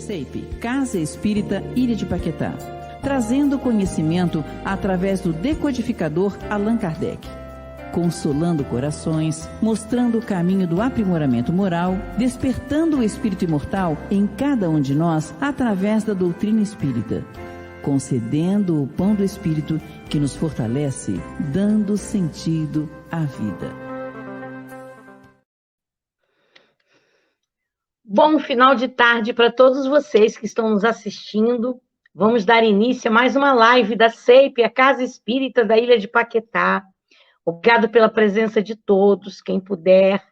CEIP, Casa Espírita Ilha de Paquetá, trazendo conhecimento através do decodificador Allan Kardec, consolando corações, mostrando o caminho do aprimoramento moral, despertando o espírito imortal em cada um de nós através da doutrina espírita, concedendo o pão do espírito que nos fortalece, dando sentido à vida. Bom final de tarde para todos vocês que estão nos assistindo. Vamos dar início a mais uma live da CEIP, a Casa Espírita da Ilha de Paquetá. Obrigado pela presença de todos. Quem puder,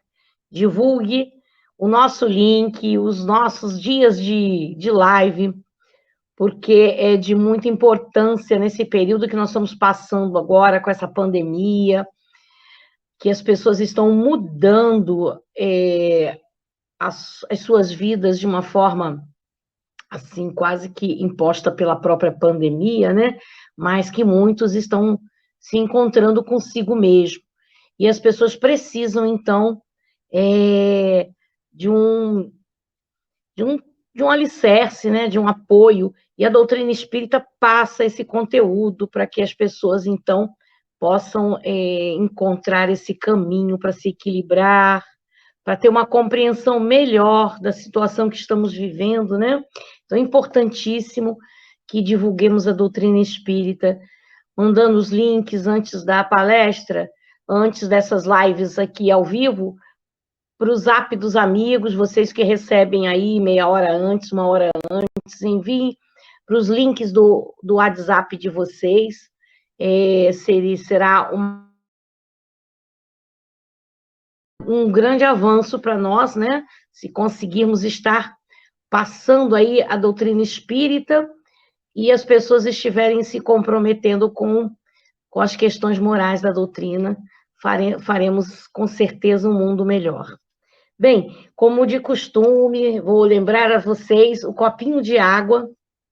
divulgue o nosso link, os nossos dias de live, porque é de muita importância nesse período que nós estamos passando agora com essa pandemia, que as pessoas estão mudando as suas vidas de uma forma, assim, quase que imposta pela própria pandemia, né? Mas que muitos estão se encontrando consigo mesmo. E as pessoas precisam, então, de um alicerce, né? De um apoio. E a doutrina espírita passa esse conteúdo para que as pessoas, então, possam encontrar esse caminho para se equilibrar, para ter uma compreensão melhor da situação que estamos vivendo, né? Então, é importantíssimo que divulguemos a doutrina espírita, mandando os links antes da palestra, antes dessas lives aqui ao vivo, para o zap dos amigos, vocês que recebem aí meia hora antes, uma hora antes, enviem para os links do WhatsApp de vocês, será um grande avanço para nós, né? Se conseguirmos estar passando aí a doutrina espírita e as pessoas estiverem se comprometendo com as questões morais da doutrina, faremos com certeza um mundo melhor. Bem, como de costume, vou lembrar a vocês o copinho de água,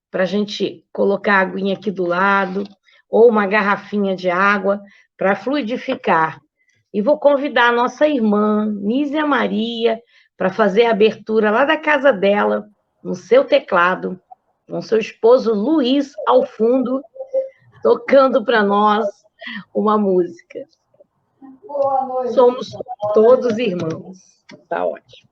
para a gente colocar a aguinha aqui do lado, ou uma garrafinha de água, para fluidificar. E vou convidar a nossa irmã, Nízia Maria, para fazer a abertura lá da casa dela, no seu teclado, com seu esposo Luiz ao fundo, tocando para nós uma música. Boa noite. Somos todos irmãos. Tá ótimo.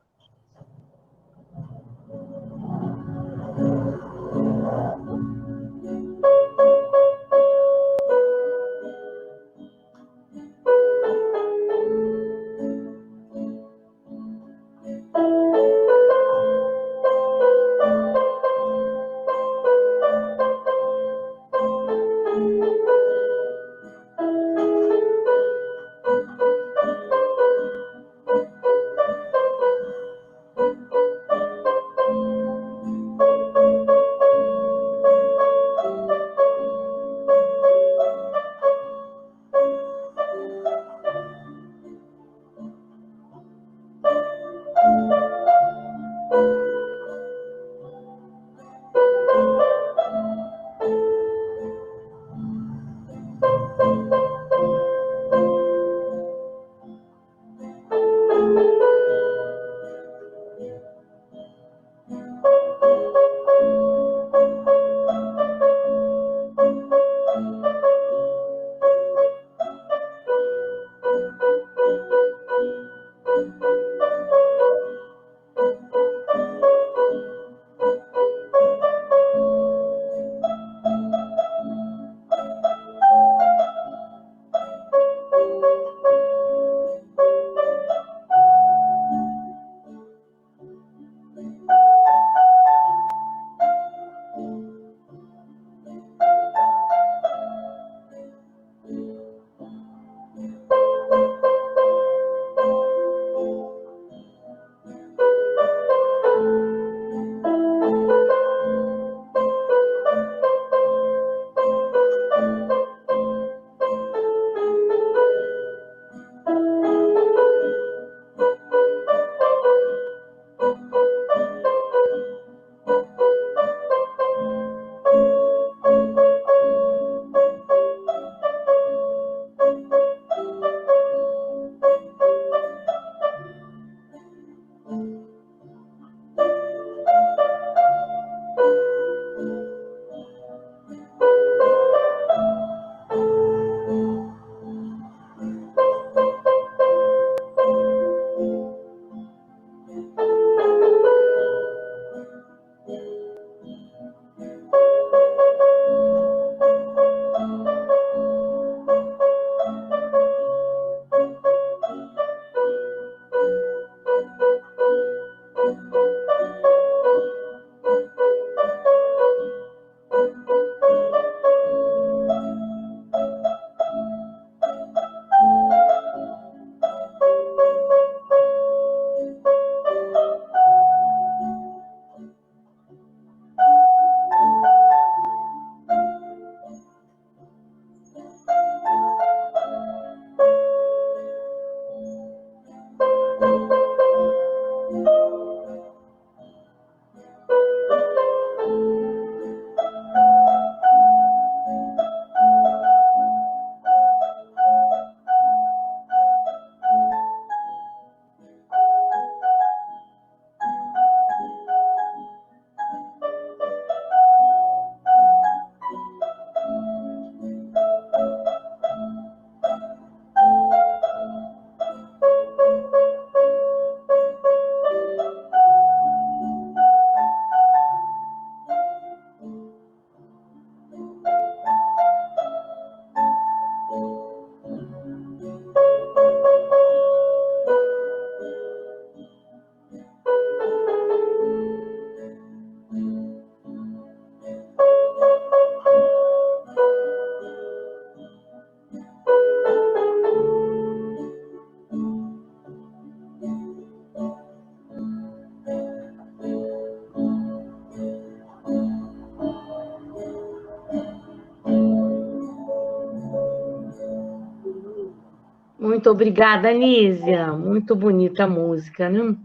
Muito obrigada, Nísia. Muito bonita a música, né?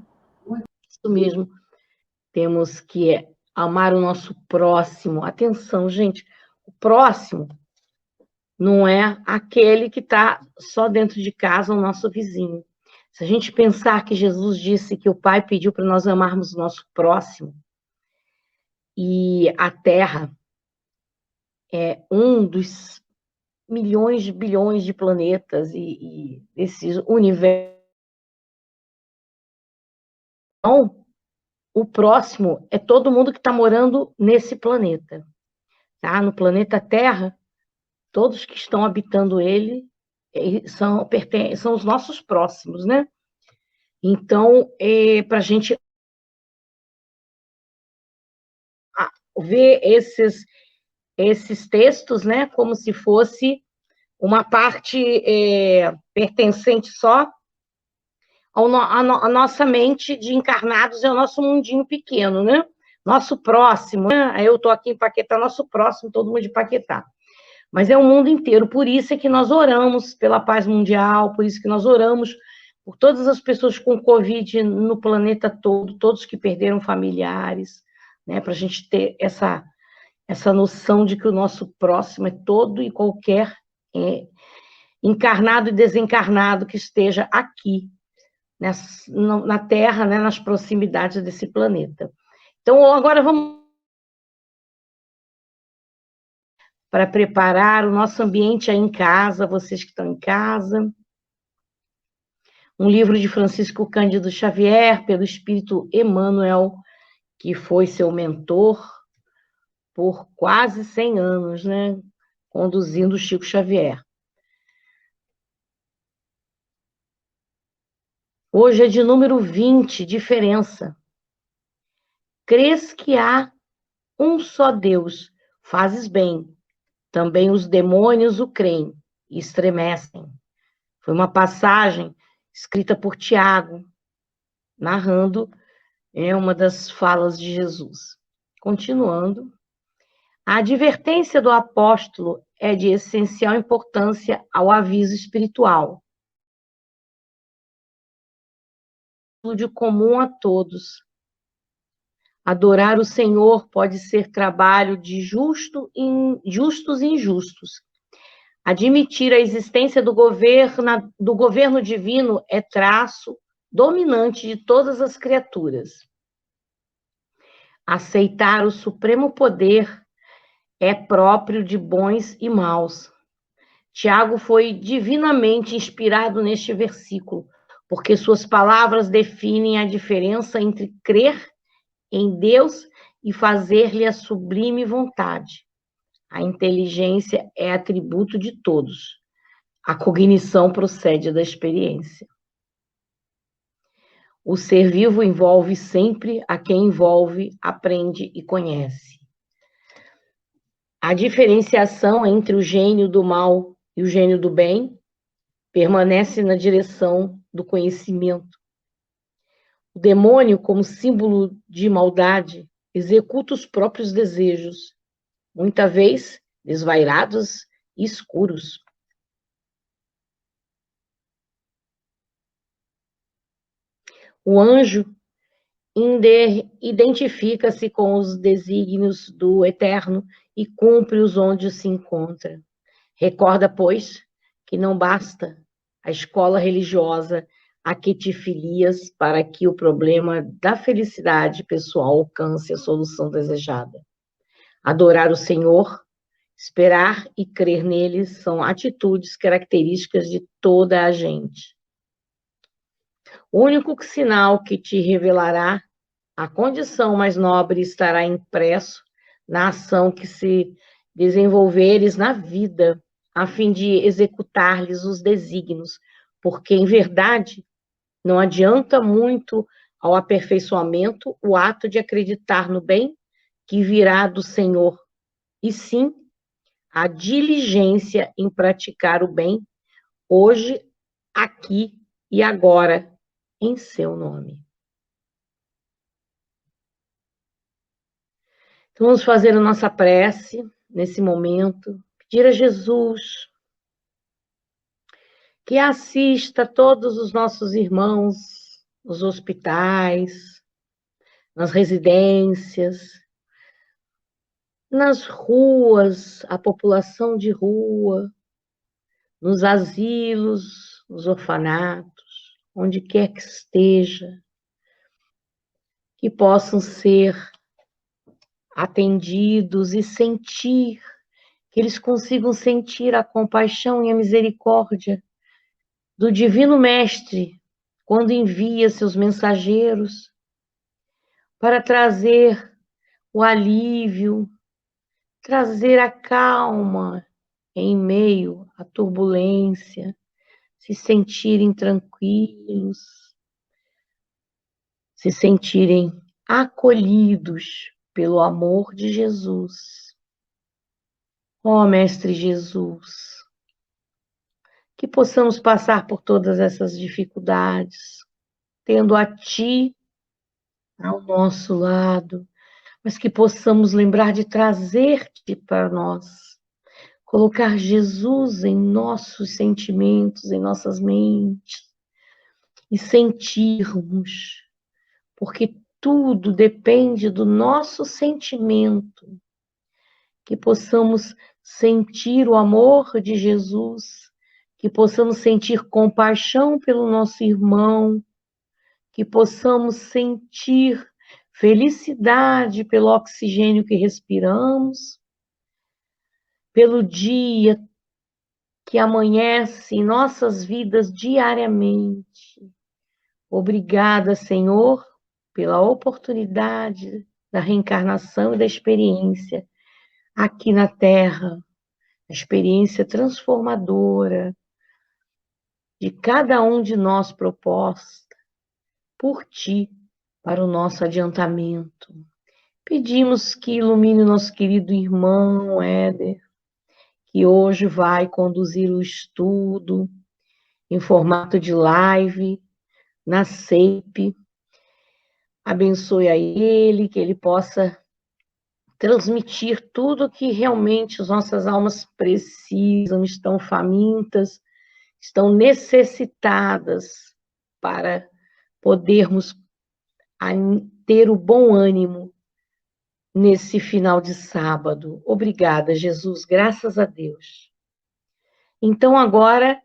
Isso mesmo. Temos que amar o nosso próximo. Atenção, gente. O próximo não é aquele que está só dentro de casa, o nosso vizinho. Se a gente pensar que Jesus disse que o Pai pediu para nós amarmos o nosso próximo, e a Terra é um dos milhões de bilhões de planetas e esses universos. Então, o próximo é todo mundo que está morando nesse planeta. Tá? No planeta Terra, todos que estão habitando ele são os nossos próximos, né? Então, para a gente ver esses textos, né, como se fosse uma parte pertencente só à nossa mente de encarnados, é o nosso mundinho pequeno, né? Nosso próximo, né? Eu estou aqui em Paquetá, nosso próximo, todo mundo de Paquetá. Mas é o mundo inteiro, por isso é que nós oramos pela paz mundial, por isso que nós oramos por todas as pessoas com Covid no planeta todo, todos que perderam familiares, né? Para a gente ter essa noção de que o nosso próximo é todo e qualquer encarnado e desencarnado que esteja aqui, na Terra, né, nas proximidades desse planeta. Então, agora vamos para preparar o nosso ambiente aí em casa, vocês que estão em casa. Um livro de Francisco Cândido Xavier, pelo Espírito Emmanuel, que foi seu mentor por quase 100 anos, né, conduzindo o Chico Xavier. Hoje é de número 20, diferença. Crês que há um só Deus, fazes bem. Também os demônios o creem e estremecem. Foi uma passagem escrita por Tiago, narrando uma das falas de Jesus. Continuando, a advertência do apóstolo é de essencial importância ao aviso espiritual, de comum a todos. Adorar o Senhor pode ser trabalho de justos e injustos. Admitir a existência do governo divino é traço dominante de todas as criaturas. Aceitar o supremo poder é próprio de bons e maus. Tiago foi divinamente inspirado neste versículo, porque suas palavras definem a diferença entre crer em Deus e fazer-lhe a sublime vontade. A inteligência é atributo de todos. A cognição procede da experiência. O ser vivo envolve sempre a quem envolve, aprende e conhece. A diferenciação entre o gênio do mal e o gênio do bem permanece na direção do conhecimento. O demônio, como símbolo de maldade, executa os próprios desejos, muitas vezes desvairados e escuros. O anjo identifica-se com os desígnios do Eterno e cumpre-os onde se encontra. Recorda, pois, que não basta a escola religiosa a que te filias para que o problema da felicidade pessoal alcance a solução desejada. Adorar o Senhor, esperar e crer nele são atitudes características de toda a gente. O único sinal que te revelará a condição mais nobre estará impresso na ação que se desenvolveres na vida, a fim de executar-lhes os desígnios, porque, em verdade, não adianta muito ao aperfeiçoamento o ato de acreditar no bem que virá do Senhor, e sim a diligência em praticar o bem, hoje, aqui e agora, em seu nome. Então, vamos fazer a nossa prece nesse momento, pedir a Jesus que assista todos os nossos irmãos nos hospitais, nas residências, nas ruas, a população de rua, nos asilos, nos orfanatos, onde quer que esteja, que possam ser atendidos e sentir, que eles consigam sentir a compaixão e a misericórdia do Divino Mestre, quando envia seus mensageiros para trazer o alívio, trazer a calma em meio à turbulência, se sentirem tranquilos, se sentirem acolhidos pelo amor de Jesus. Ó Mestre Jesus, que possamos passar por todas essas dificuldades, tendo a Ti ao nosso lado, mas que possamos lembrar de trazer-te para nós, colocar Jesus em nossos sentimentos, em nossas mentes, e sentirmos, porque tudo depende do nosso sentimento, que possamos sentir o amor de Jesus, que possamos sentir compaixão pelo nosso irmão, que possamos sentir felicidade pelo oxigênio que respiramos, pelo dia que amanhece em nossas vidas diariamente. Obrigada, Senhor, pela oportunidade da reencarnação e da experiência aqui na Terra, a experiência transformadora de cada um de nós proposta por Ti para o nosso adiantamento. Pedimos que ilumine nosso querido irmão Éder, que hoje vai conduzir o estudo em formato de live na SEIP. Abençoe a ele, que ele possa transmitir tudo que realmente as nossas almas precisam, estão famintas, estão necessitadas para podermos ter o bom ânimo nesse final de sábado. Obrigada, Jesus, graças a Deus. Então, agora,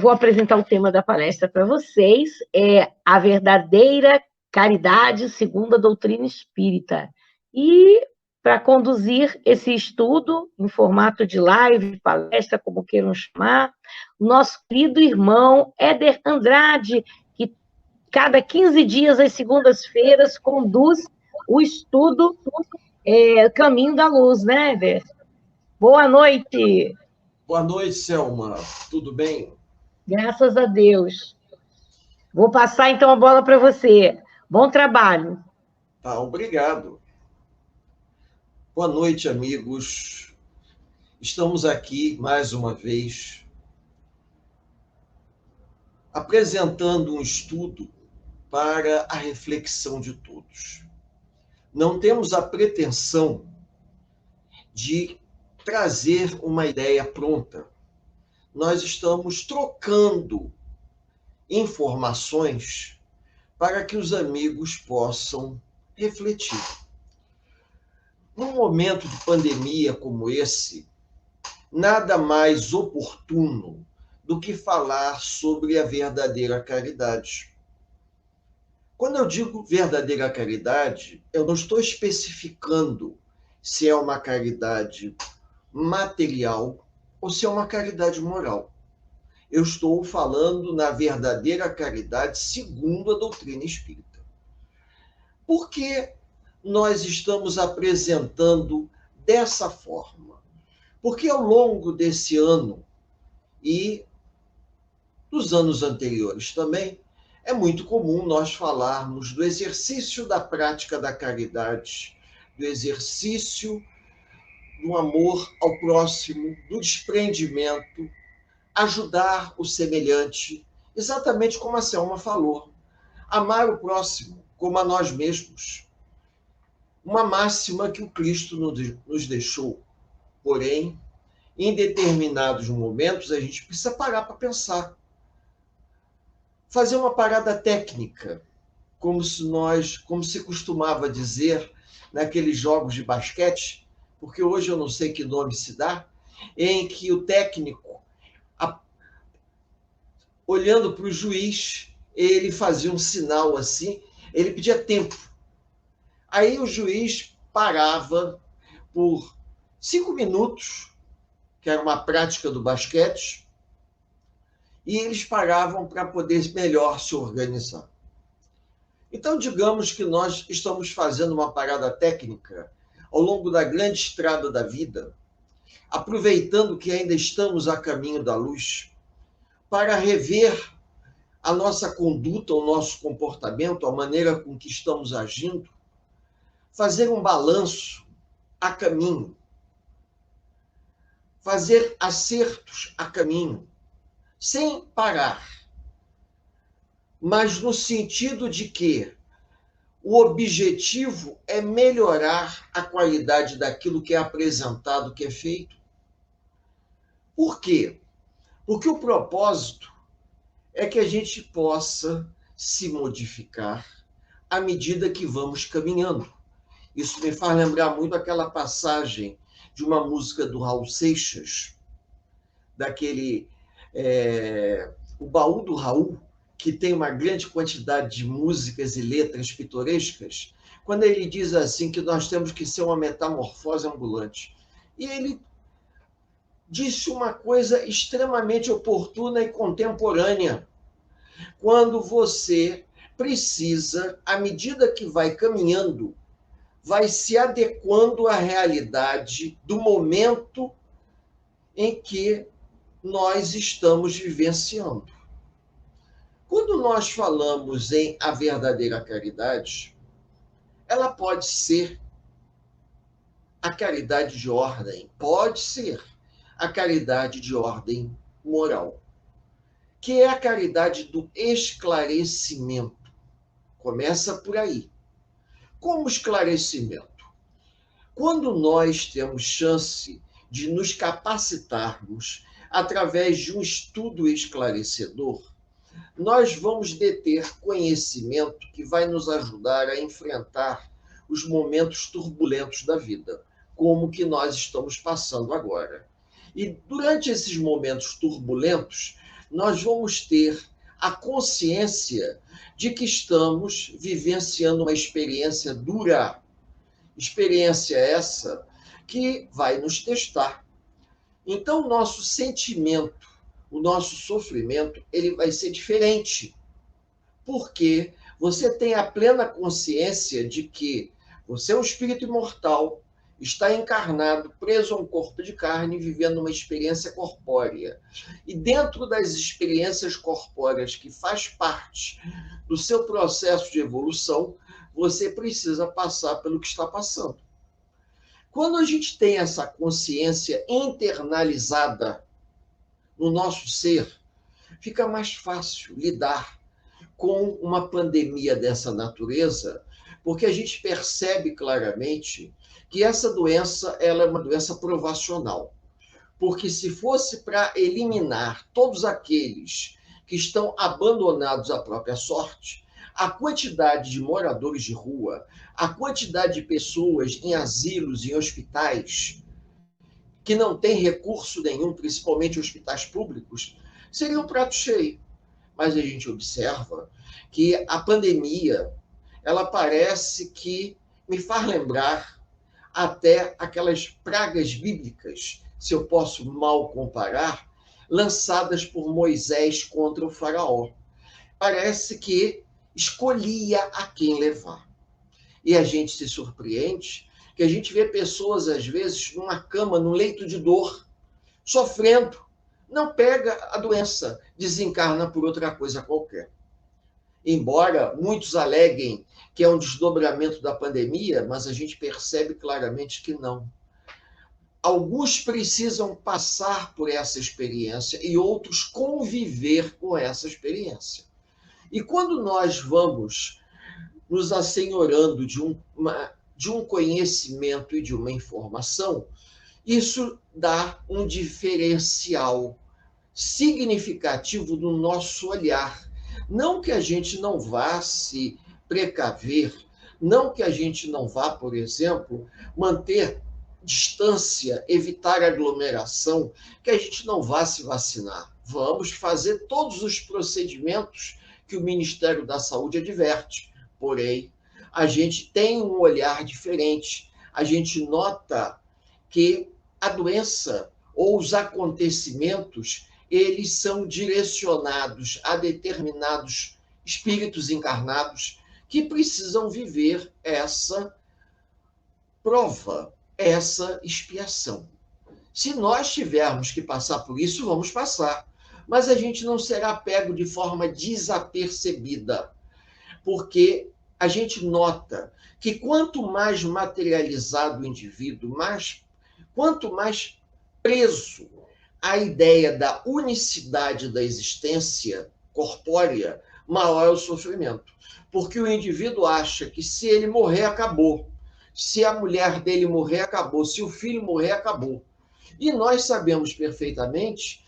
vou apresentar o tema da palestra para vocês, é a verdadeira caridade segundo a doutrina espírita. E, para conduzir esse estudo em formato de live, palestra, como queiram chamar, o nosso querido irmão Éder Andrade, que cada 15 dias, às segundas-feiras, conduz o estudo Caminho da Luz, né, Éder? Boa noite. Boa noite, Selma. Tudo bem? Graças a Deus. Vou passar, então, a bola para você. Bom trabalho. Tá, obrigado. Boa noite, amigos. Estamos aqui, mais uma vez, apresentando um estudo para a reflexão de todos. Não temos a pretensão de trazer uma ideia pronta. Nós estamos trocando informações para que os amigos possam refletir. Num momento de pandemia como esse, nada mais oportuno do que falar sobre a verdadeira caridade. Quando eu digo verdadeira caridade, eu não estou especificando se é uma caridade material ou se é uma caridade moral. Eu estou falando na verdadeira caridade segundo a doutrina espírita. Por que nós estamos apresentando dessa forma? Porque ao longo desse ano e dos anos anteriores também, é muito comum nós falarmos do exercício da prática da caridade, do exercício do amor ao próximo, do desprendimento, ajudar o semelhante, exatamente como a Selma falou. Amar o próximo como a nós mesmos. Uma máxima que o Cristo nos deixou. Porém, em determinados momentos, a gente precisa parar para pensar. Fazer uma parada técnica, como se costumava dizer naqueles jogos de basquete, porque hoje eu não sei que nome se dá, em que o técnico, olhando para o juiz, ele fazia um sinal assim, ele pedia tempo. Aí o juiz parava por 5 minutos, que era uma prática do basquete, e eles paravam para poder melhor se organizar. Então, digamos que nós estamos fazendo uma parada técnica ao longo da grande estrada da vida, aproveitando que ainda estamos a caminho da luz, para rever a nossa conduta, o nosso comportamento, a maneira com que estamos agindo, fazer um balanço a caminho, fazer acertos a caminho, sem parar, mas no sentido de que o objetivo é melhorar a qualidade daquilo que é apresentado, que é feito. Por quê? Porque o propósito é que a gente possa se modificar à medida que vamos caminhando. Isso me faz lembrar muito aquela passagem de uma música do Raul Seixas, daquele O Baú do Raul, que tem uma grande quantidade de músicas e letras pitorescas, quando ele diz assim que nós temos que ser uma metamorfose ambulante. E ele disse uma coisa extremamente oportuna e contemporânea. Quando você precisa, à medida que vai caminhando, vai se adequando à realidade do momento em que nós estamos vivenciando. Quando nós falamos em a verdadeira caridade, ela pode ser a caridade de ordem, pode ser a caridade de ordem moral, que é a caridade do esclarecimento. Começa por aí. Como esclarecimento? Quando nós temos chance de nos capacitarmos através de um estudo esclarecedor, nós vamos deter conhecimento que vai nos ajudar a enfrentar os momentos turbulentos da vida, como que nós estamos passando agora. E durante esses momentos turbulentos, nós vamos ter a consciência de que estamos vivenciando uma experiência dura, experiência essa que vai nos testar. Então, o nosso sentimento, o nosso sofrimento, ele vai ser diferente, porque você tem a plena consciência de que você é um espírito imortal, está encarnado, preso a um corpo de carne, vivendo uma experiência corpórea. E dentro das experiências corpóreas que faz parte do seu processo de evolução, você precisa passar pelo que está passando. Quando a gente tem essa consciência internalizada no nosso ser, fica mais fácil lidar com uma pandemia dessa natureza, porque a gente percebe claramente que essa doença ela é uma doença provacional. Porque se fosse para eliminar todos aqueles que estão abandonados à própria sorte, a quantidade de moradores de rua, a quantidade de pessoas em asilos, em hospitais, que não têm recurso nenhum, principalmente hospitais públicos, seria um prato cheio. Mas a gente observa que a pandemia, ela parece que me faz lembrar até aquelas pragas bíblicas, se eu posso mal comparar, lançadas por Moisés contra o faraó. Parece que escolhia a quem levar. E a gente se surpreende que a gente vê pessoas, às vezes, numa cama, num leito de dor, sofrendo, não pega a doença, desencarna por outra coisa qualquer. Embora muitos aleguem que é um desdobramento da pandemia, mas a gente percebe claramente que não. Alguns precisam passar por essa experiência e outros conviver com essa experiência. E quando nós vamos nos assenhorando de um conhecimento e de uma informação, Isso dá um diferencial significativo no nosso olhar. Não que a gente não vá se precaver, não que a gente não vá, por exemplo, manter distância, evitar aglomeração, que a gente não vá se vacinar. Vamos fazer todos os procedimentos que o Ministério da Saúde adverte. Porém, a gente tem um olhar diferente. A gente nota que a doença ou os acontecimentos, eles são direcionados a determinados espíritos encarnados que precisam viver essa prova, essa expiação. Se nós tivermos que passar por isso, vamos passar. Mas a gente não será pego de forma desapercebida, porque a gente nota que quanto mais materializado o indivíduo, quanto mais preso à ideia da unicidade da existência corpórea, maior é o sofrimento. Porque o indivíduo acha que se ele morrer, acabou. Se a mulher dele morrer, acabou. Se o filho morrer, acabou. E nós sabemos perfeitamente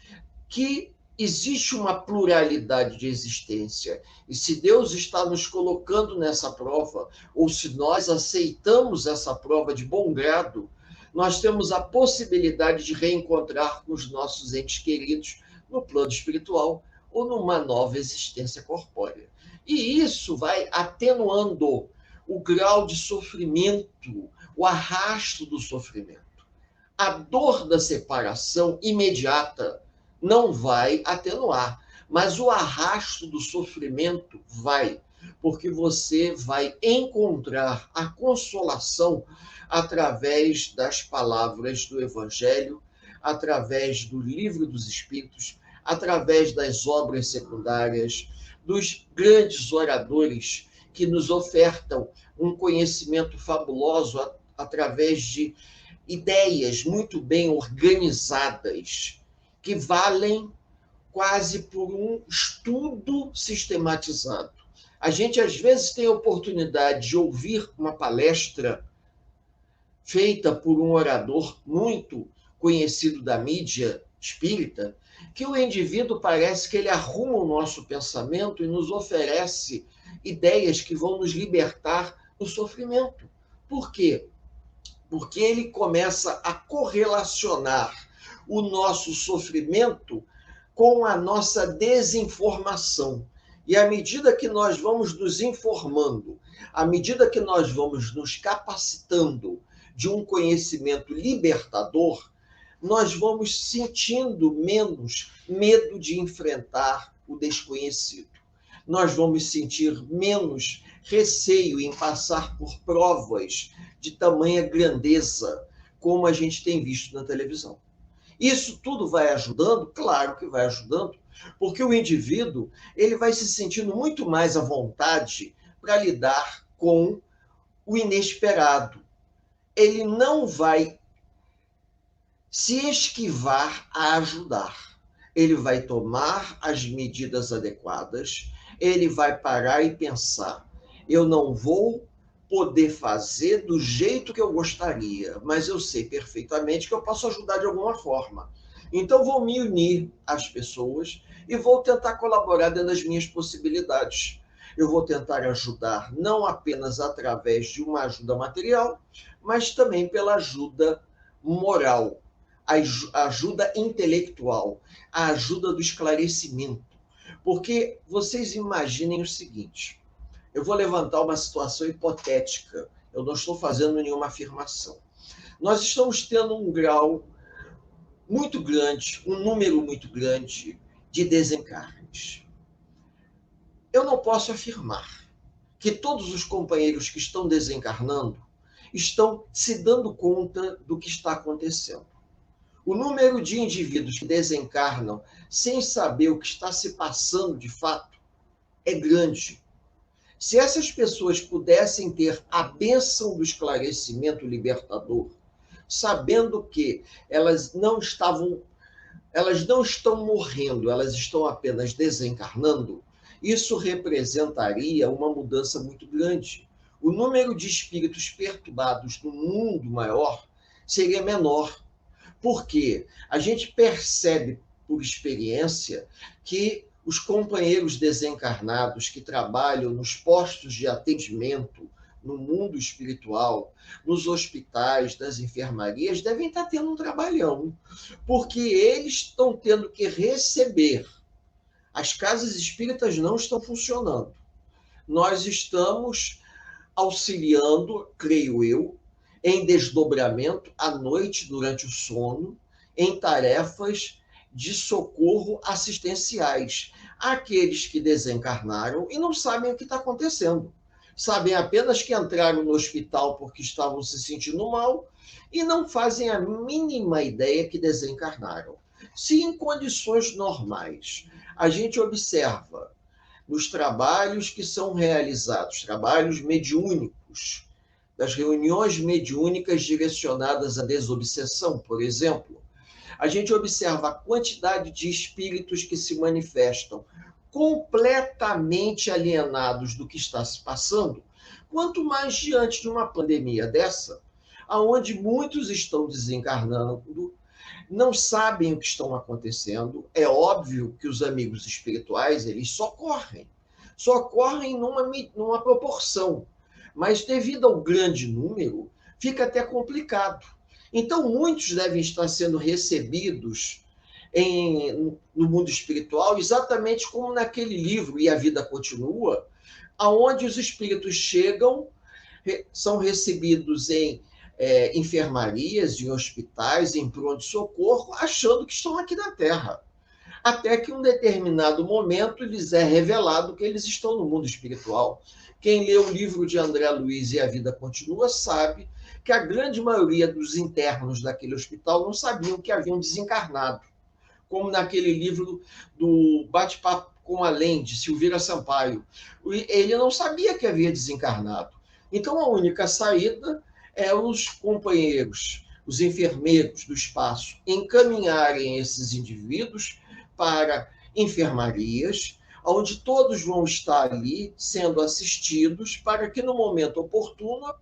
que existe uma pluralidade de existência. E se Deus está nos colocando nessa prova, ou se nós aceitamos essa prova de bom grado, nós temos a possibilidade de reencontrar com os nossos entes queridos no plano espiritual ou numa nova existência corpórea. E isso vai atenuando o grau de sofrimento, o arrasto do sofrimento. A dor da separação imediata não vai atenuar, mas o arrasto do sofrimento vai, porque você vai encontrar a consolação através das palavras do Evangelho, através do Livro dos Espíritos, através das obras secundárias, dos grandes oradores que nos ofertam um conhecimento fabuloso através de ideias muito bem organizadas, que valem quase por um estudo sistematizado. A gente, às vezes, tem a oportunidade de ouvir uma palestra feita por um orador muito conhecido da mídia espírita, que o indivíduo parece que ele arruma o nosso pensamento e nos oferece ideias que vão nos libertar do sofrimento. Por quê? Porque ele começa a correlacionar o nosso sofrimento com a nossa desinformação. E à medida que nós vamos nos informando, à medida que nós vamos nos capacitando de um conhecimento libertador, nós vamos sentindo menos medo de enfrentar o desconhecido. Nós vamos sentir menos receio em passar por provas de tamanha grandeza, como a gente tem visto na televisão. Isso tudo vai ajudando? Claro que vai ajudando, porque o indivíduo ele vai se sentindo muito mais à vontade para lidar com o inesperado. Ele não vai se esquivar a ajudar. Ele vai tomar as medidas adequadas, ele vai parar e pensar: eu não vou poder fazer do jeito que eu gostaria, mas eu sei perfeitamente que eu posso ajudar de alguma forma. Então, vou me unir às pessoas e vou tentar colaborar dentro das minhas possibilidades. Eu vou tentar ajudar não apenas através de uma ajuda material, mas também pela ajuda moral, a ajuda intelectual, a ajuda do esclarecimento. Porque vocês imaginem o seguinte: eu vou levantar uma situação hipotética, eu não estou fazendo nenhuma afirmação. Nós estamos tendo um grau muito grande, um número muito grande de desencarnes. Eu não posso afirmar que todos os companheiros que estão desencarnando estão se dando conta do que está acontecendo. O número de indivíduos que desencarnam sem saber o que está se passando de fato é grande. Se essas pessoas pudessem ter a bênção do esclarecimento libertador, sabendo que elas não estão morrendo, elas estão apenas desencarnando, isso representaria uma mudança muito grande. O número de espíritos perturbados no mundo maior seria menor, Porque a gente percebe por experiência que os companheiros desencarnados que trabalham nos postos de atendimento, no mundo espiritual, nos hospitais, nas enfermarias, devem estar tendo um trabalhão, porque eles estão tendo que receber. As casas espíritas não estão funcionando. Nós estamos auxiliando, creio eu, em desdobramento à noite, durante o sono, em tarefas de socorro assistenciais àqueles que desencarnaram e não sabem o que está acontecendo. Sabem apenas que entraram no hospital porque estavam se sentindo mal e não fazem a mínima ideia que desencarnaram. Se em condições normais a gente observa nos trabalhos que são realizados, trabalhos mediúnicos, das reuniões mediúnicas direcionadas à desobsessão, por exemplo, a gente observa a quantidade de espíritos que se manifestam completamente alienados do que está se passando, quanto mais diante de uma pandemia dessa, onde muitos estão desencarnando, não sabem o que estão acontecendo. É óbvio que os amigos espirituais, eles socorrem numa proporção, mas devido ao grande número, fica até complicado. Então, muitos devem estar sendo recebidos no mundo espiritual, exatamente como naquele livro E a Vida Continua, aonde os espíritos chegam, são recebidos em enfermarias, em hospitais, em pronto-socorro, achando que estão aqui na Terra. Até que em um determinado momento lhes é revelado que eles estão no mundo espiritual. Quem lê o livro de André Luiz E a Vida Continua sabe que a grande maioria dos internos daquele hospital não sabiam que haviam desencarnado. Como naquele livro do Bate-Papo com Além, de Silveira Sampaio. Ele não sabia que havia desencarnado. Então, a única saída é os companheiros, os enfermeiros do espaço, encaminharem esses indivíduos para enfermarias, onde todos vão estar ali sendo assistidos para que, no momento oportuno,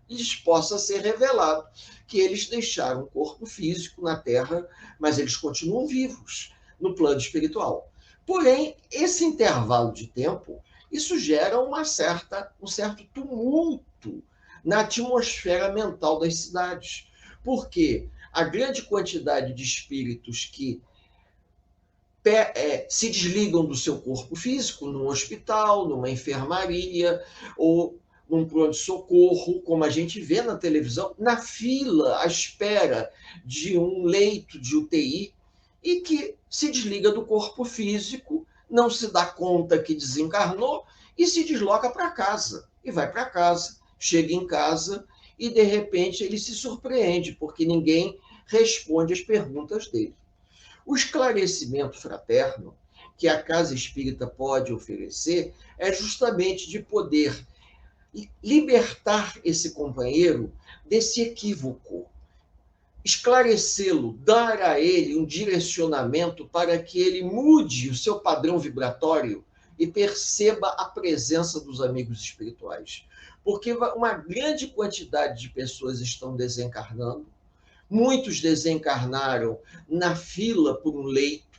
lhes possa ser revelado que eles deixaram o corpo físico na Terra, mas eles continuam vivos no plano espiritual. Porém, esse intervalo de tempo, isso gera um certo tumulto na atmosfera mental das cidades, porque a grande quantidade de espíritos que se desligam do seu corpo físico, num hospital, numa enfermaria, ou num pronto-socorro, como a gente vê na televisão, na fila, à espera de um leito de UTI, e que se desliga do corpo físico, não se dá conta que desencarnou e se desloca para casa. E vai para casa, chega em casa e, de repente, ele se surpreende, porque ninguém responde às perguntas dele. O esclarecimento fraterno que a Casa Espírita pode oferecer é justamente de poder libertar esse companheiro desse equívoco, esclarecê-lo, dar a ele um direcionamento para que ele mude o seu padrão vibratório e perceba a presença dos amigos espirituais. Porque uma grande quantidade de pessoas estão desencarnando, muitos desencarnaram na fila por um leito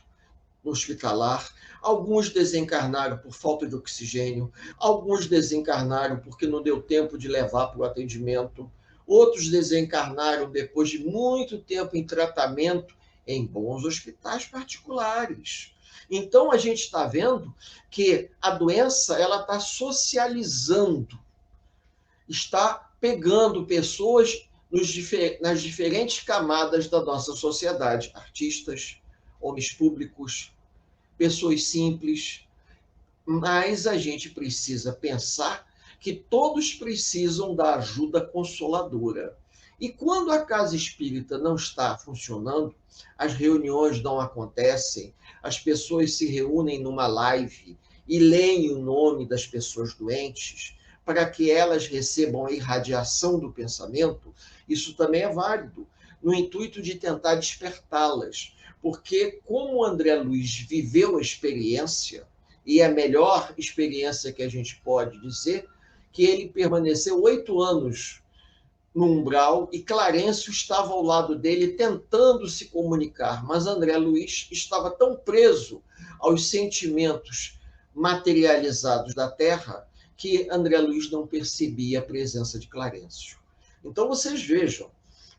no hospitalar, alguns desencarnaram por falta de oxigênio, alguns desencarnaram porque não deu tempo de levar para o atendimento, outros desencarnaram depois de muito tempo em tratamento em bons hospitais particulares. Então, a gente está vendo que a doença está socializando, está pegando pessoas nas diferentes camadas da nossa sociedade, artistas, homens públicos, pessoas simples, mas a gente precisa pensar que todos precisam da ajuda consoladora. E quando a casa espírita não está funcionando, as reuniões não acontecem, as pessoas se reúnem numa live e leem o nome das pessoas doentes para que elas recebam a irradiação do pensamento, isso também é válido, no intuito de tentar despertá-las. Porque, como o André Luiz viveu a experiência, e é a melhor experiência que a gente pode dizer, que ele permaneceu 8 anos no umbral e Clarencio estava ao lado dele tentando se comunicar, mas André Luiz estava tão preso aos sentimentos materializados da terra que André Luiz não percebia a presença de Clarencio. Então vocês vejam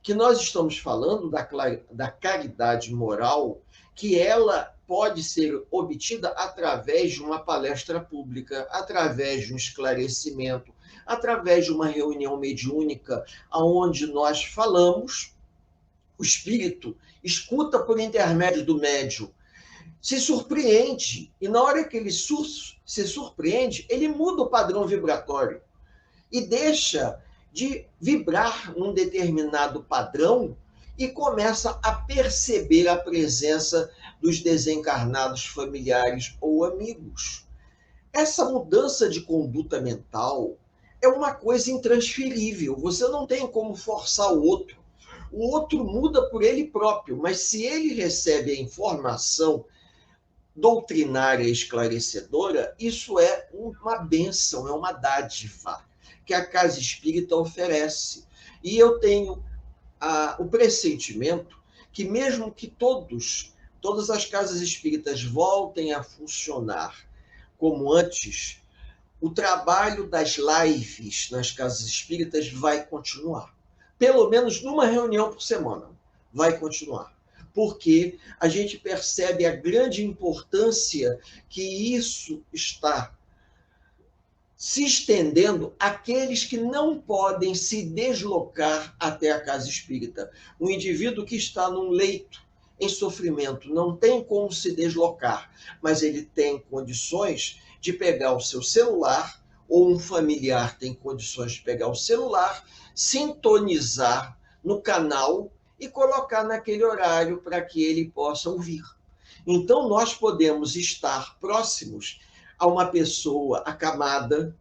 que nós estamos falando da caridade moral, que ela pode ser obtida através de uma palestra pública, através de um esclarecimento, através de uma reunião mediúnica, onde nós falamos, o espírito escuta por intermédio do médium, se surpreende, e na hora que ele se surpreende, ele muda o padrão vibratório e deixa de vibrar num determinado padrão e começa a perceber a presença dos desencarnados familiares ou amigos. Essa mudança de conduta mental é uma coisa intransferível. Você não tem como forçar o outro. O outro muda por ele próprio, mas se ele recebe a informação doutrinária esclarecedora, isso é uma bênção, é uma dádiva que a Casa Espírita oferece. E eu tenho o pressentimento que mesmo que todas as casas espíritas voltem a funcionar como antes, o trabalho das lives nas casas espíritas vai continuar. Pelo menos numa reunião por semana vai continuar. Porque a gente percebe a grande importância que isso está se estendendo àqueles que não podem se deslocar até a casa espírita. Um indivíduo que está num leito em sofrimento não tem como se deslocar, mas ele tem condições de pegar o seu celular, ou um familiar tem condições de pegar o celular, sintonizar no canal e colocar naquele horário para que ele possa ouvir. Então, nós podemos estar próximos a uma pessoa acamada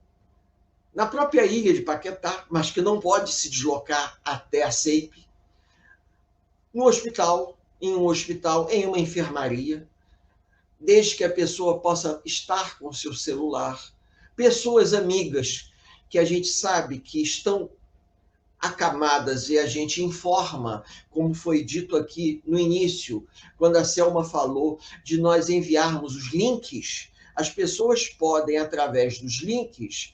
na própria ilha de Paquetá, mas que não pode se deslocar até a CEIP, no hospital, em um hospital, em uma enfermaria, desde que a pessoa possa estar com seu celular. Pessoas amigas que a gente sabe que estão acamadas e a gente informa, como foi dito aqui no início, quando a Selma falou de nós enviarmos os links. As pessoas podem, através dos links,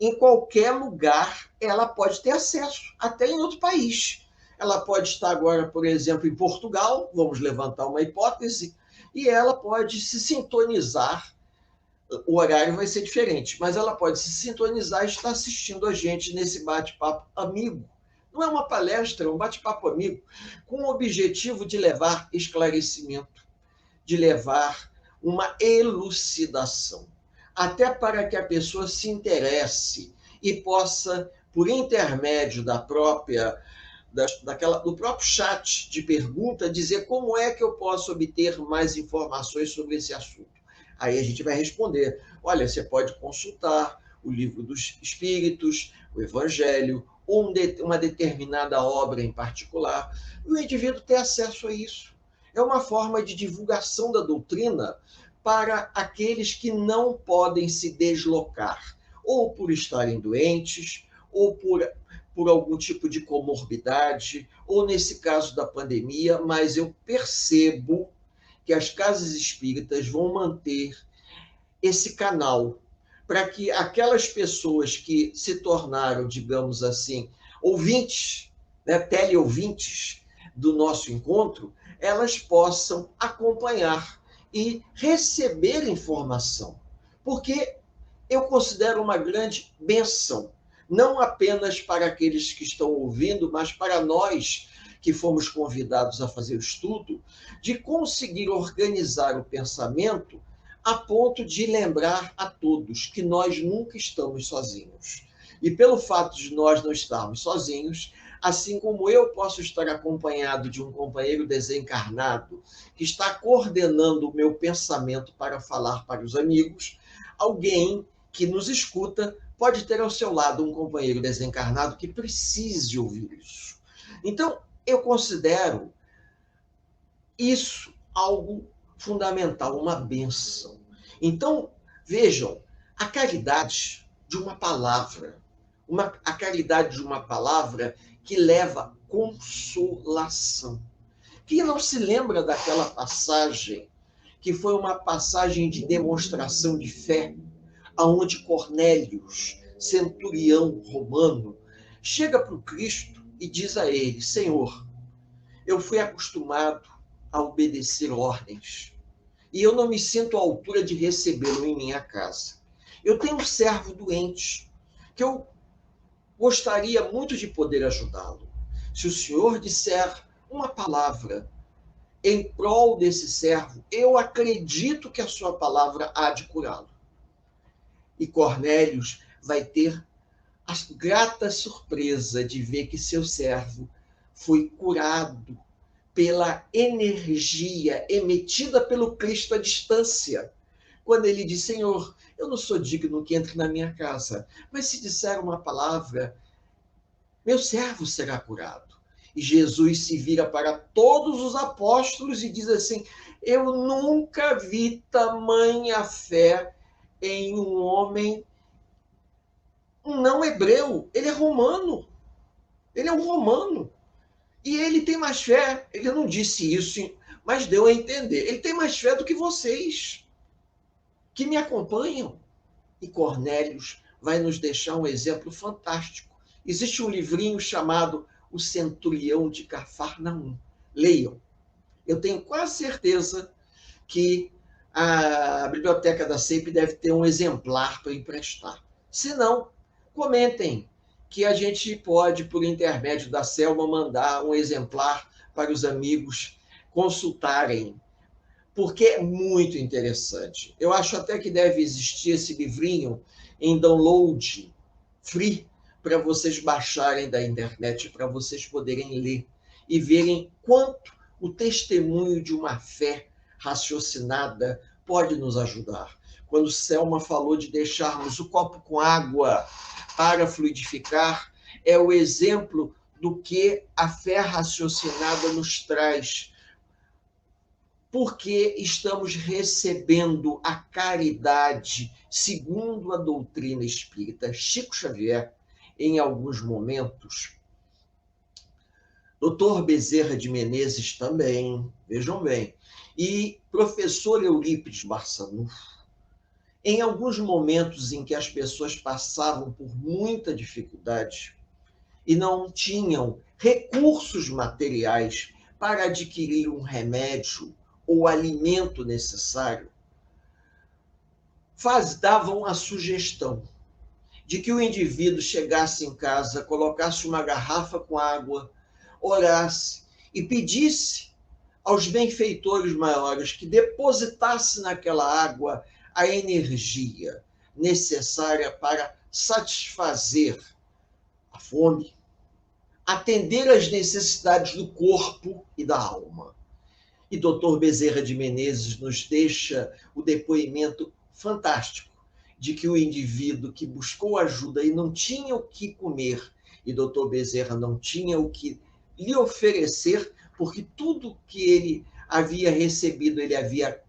em qualquer lugar, ela pode ter acesso, até em outro país. Ela pode estar agora, por exemplo, em Portugal, vamos levantar uma hipótese, e ela pode se sintonizar, o horário vai ser diferente, mas ela pode se sintonizar e estar assistindo a gente nesse bate-papo amigo. Não é uma palestra, é um bate-papo amigo, com o objetivo de levar esclarecimento, de levar uma elucidação, até para que a pessoa se interesse e possa, por intermédio do próprio chat de pergunta, dizer como é que eu posso obter mais informações sobre esse assunto. Aí a gente vai responder, olha, você pode consultar o Livro dos Espíritos, o Evangelho, ou uma determinada obra em particular, e o indivíduo ter acesso a isso. É uma forma de divulgação da doutrina para aqueles que não podem se deslocar, ou por estarem doentes, ou por algum tipo de comorbidade, ou nesse caso da pandemia, mas eu percebo que as casas espíritas vão manter esse canal para que aquelas pessoas que se tornaram, digamos assim, ouvintes, né, teleouvintes do nosso encontro, elas possam acompanhar e receber informação. Porque eu considero uma grande bênção, não apenas para aqueles que estão ouvindo, mas para nós que fomos convidados a fazer o estudo, de conseguir organizar o pensamento a ponto de lembrar a todos que nós nunca estamos sozinhos. E pelo fato de nós não estarmos sozinhos, assim como eu posso estar acompanhado de um companheiro desencarnado que está coordenando o meu pensamento para falar para os amigos, alguém que nos escuta pode ter ao seu lado um companheiro desencarnado que precise ouvir isso. Então, eu considero isso algo fundamental, uma bênção. Então, vejam, a caridade de uma palavra, a caridade de uma palavra que leva consolação. Quem não se lembra daquela passagem, que foi uma passagem de demonstração de fé, aonde Cornélios, centurião romano, chega para o Cristo e diz a ele: Senhor, eu fui acostumado a obedecer ordens e eu não me sinto à altura de recebê-lo em minha casa. Eu tenho um servo doente que eu gostaria muito de poder ajudá-lo. Se o senhor disser uma palavra em prol desse servo, eu acredito que a sua palavra há de curá-lo. E Cornélios vai ter a grata surpresa de ver que seu servo foi curado pela energia emitida pelo Cristo à distância. Quando ele diz: Senhor, eu não sou digno que entre na minha casa, mas se disser uma palavra, meu servo será curado. E Jesus se vira para todos os apóstolos e diz assim: eu nunca vi tamanha fé em um homem não hebreu. Ele é romano. Ele é um romano. E ele tem mais fé. Ele não disse isso, mas deu a entender. Ele tem mais fé do que vocês, que me acompanham. E Cornélios vai nos deixar um exemplo fantástico. Existe um livrinho chamado O Centurião de Cafarnaum. Leiam. Eu tenho quase certeza que a biblioteca da CEIP deve ter um exemplar para emprestar. Se não, comentem, que a gente pode, por intermédio da Selma, mandar um exemplar para os amigos consultarem, porque é muito interessante. Eu acho até que deve existir esse livrinho em download free para vocês baixarem da internet, para vocês poderem ler e verem quanto o testemunho de uma fé raciocinada pode nos ajudar. Quando Selma falou de deixarmos o copo com água para fluidificar, é o exemplo do que a fé raciocinada nos traz, porque estamos recebendo a caridade segundo a doutrina espírita. Chico Xavier, em alguns momentos, Dr. Bezerra de Menezes também, vejam bem, e professor Eurípides Barçanufo, em alguns momentos em que as pessoas passavam por muita dificuldade e não tinham recursos materiais para adquirir um remédio ou alimento necessário, davam a sugestão de que o indivíduo chegasse em casa, colocasse uma garrafa com água, orasse e pedisse aos benfeitores maiores que depositasse naquela água a energia necessária para satisfazer a fome, atender às necessidades do corpo e da alma. E Dr. Bezerra de Menezes nos deixa o depoimento fantástico de que o indivíduo que buscou ajuda e não tinha o que comer, e Dr. Bezerra não tinha o que lhe oferecer, porque tudo que ele havia recebido, ele havia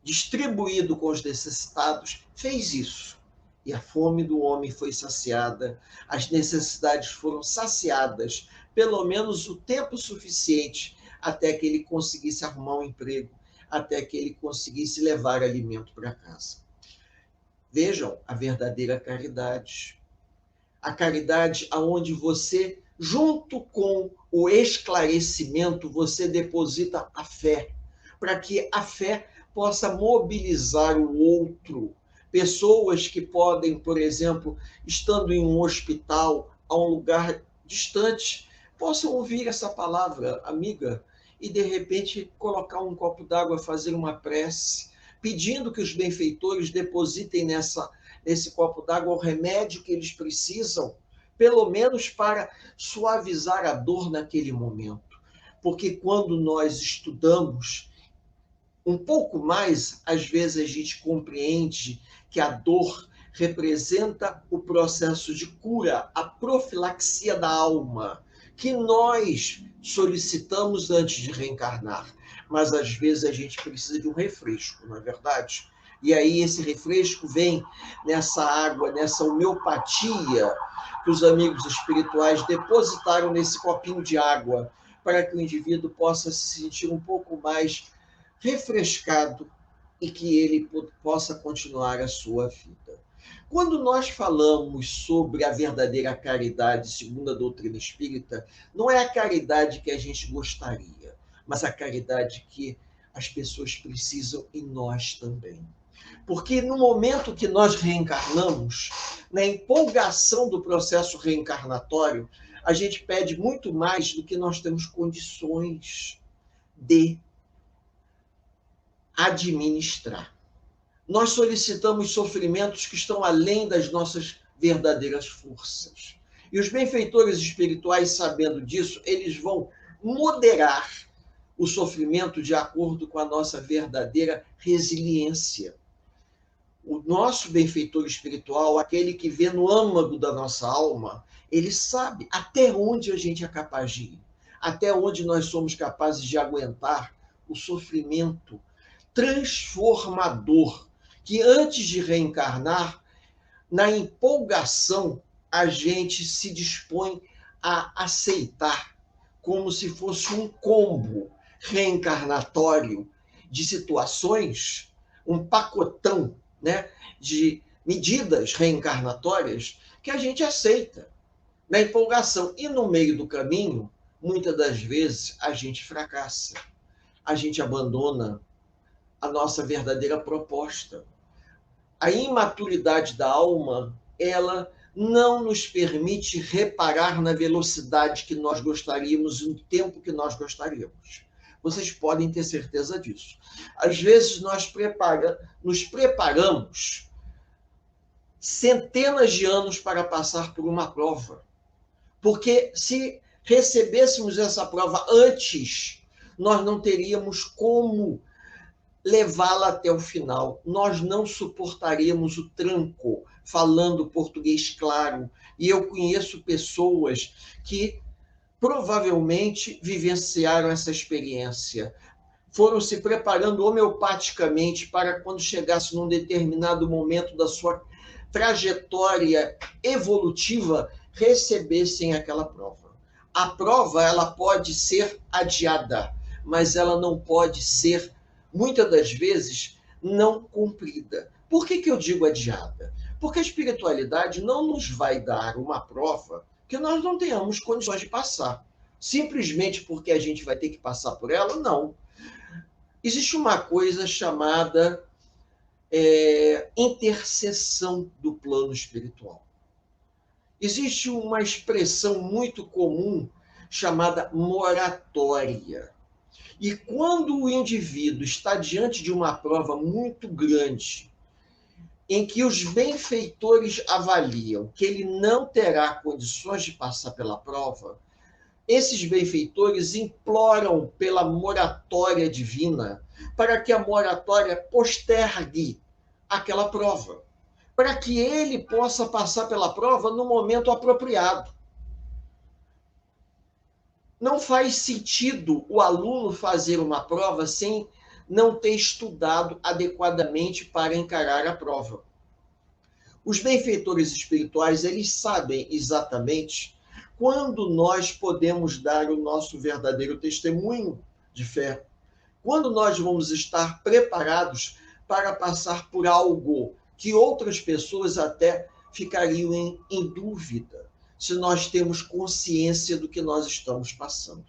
distribuído com os necessitados, fez isso. E a fome do homem foi saciada, as necessidades foram saciadas, pelo menos o tempo suficiente até que ele conseguisse arrumar um emprego, até que ele conseguisse levar alimento para casa. Vejam a verdadeira caridade. A caridade aonde você, junto com o esclarecimento, você deposita a fé, para que a fé possa mobilizar o outro. Pessoas que podem, por exemplo, estando em um hospital, a um lugar distante, possam ouvir essa palavra amiga e, de repente, colocar um copo d'água, fazer uma prece, pedindo que os benfeitores depositem nesse copo d'água o remédio que eles precisam, pelo menos para suavizar a dor naquele momento. Porque quando nós estudamos um pouco mais, às vezes a gente compreende que a dor representa o processo de cura, a profilaxia da alma, que nós solicitamos antes de reencarnar. Mas às vezes a gente precisa de um refresco, não é verdade? E aí esse refresco vem nessa água, nessa homeopatia que os amigos espirituais depositaram nesse copinho de água, para que o indivíduo possa se sentir um pouco mais refrescado e que ele possa continuar a sua vida. Quando nós falamos sobre a verdadeira caridade, segundo a doutrina espírita, não é a caridade que a gente gostaria, mas a caridade que as pessoas precisam e nós também. Porque no momento que nós reencarnamos, na empolgação do processo reencarnatório, a gente pede muito mais do que nós temos condições de administrar. Nós solicitamos sofrimentos que estão além das nossas verdadeiras forças. E os benfeitores espirituais, sabendo disso, eles vão moderar o sofrimento de acordo com a nossa verdadeira resiliência. O nosso benfeitor espiritual, aquele que vê no âmago da nossa alma, ele sabe até onde a gente é capaz de ir, até onde nós somos capazes de aguentar o sofrimento transformador, que antes de reencarnar, na empolgação, a gente se dispõe a aceitar como se fosse um combo reencarnatório de situações, um pacotão, né, de medidas reencarnatórias que a gente aceita na empolgação. E no meio do caminho, muitas das vezes, a gente fracassa, a gente abandona a nossa verdadeira proposta. A imaturidade da alma, ela não nos permite reparar na velocidade que nós gostaríamos e no tempo que nós gostaríamos. Vocês podem ter certeza disso. Às vezes nós nos preparamos centenas de anos para passar por uma prova. Porque se recebêssemos essa prova antes, nós não teríamos como levá-la até o final. Nós não suportaríamos o tranco, falando português claro. E eu conheço pessoas que provavelmente vivenciaram essa experiência. Foram se preparando homeopaticamente para quando chegasse num determinado momento da sua trajetória evolutiva, recebessem aquela prova. A prova, ela pode ser adiada, mas ela não pode ser, muitas das vezes, não cumprida. Por que eu digo adiada? Porque a espiritualidade não nos vai dar uma prova que nós não tenhamos condições de passar. Simplesmente porque a gente vai ter que passar por ela? Não. Existe uma coisa chamada intercessão do plano espiritual. Existe uma expressão muito comum chamada moratória. E quando o indivíduo está diante de uma prova muito grande, em que os benfeitores avaliam que ele não terá condições de passar pela prova, esses benfeitores imploram pela moratória divina para que a moratória postergue aquela prova, para que ele possa passar pela prova no momento apropriado. Não faz sentido o aluno fazer uma prova sem não ter estudado adequadamente para encarar a prova. Os benfeitores espirituais, eles sabem exatamente quando nós podemos dar o nosso verdadeiro testemunho de fé, quando nós vamos estar preparados para passar por algo que outras pessoas até ficariam em dúvida, se nós temos consciência do que nós estamos passando.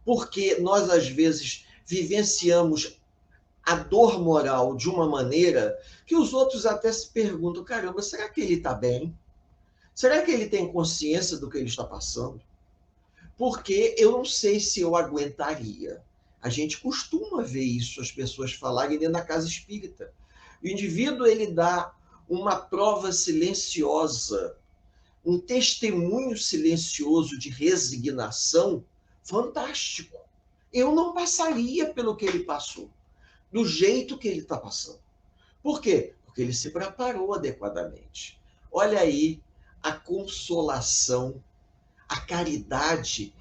Porque nós, às vezes, vivenciamos a dor moral de uma maneira que os outros até se perguntam, caramba, será que ele está bem? Será que ele tem consciência do que ele está passando? Porque eu não sei se eu aguentaria. A gente costuma ver isso, as pessoas falarem dentro da casa espírita. O indivíduo, ele dá uma prova silenciosa, um testemunho silencioso de resignação fantástico. Eu não passaria pelo que ele passou, do jeito que ele está passando. Por quê? Porque ele se preparou adequadamente. Olha aí a consolação, a caridade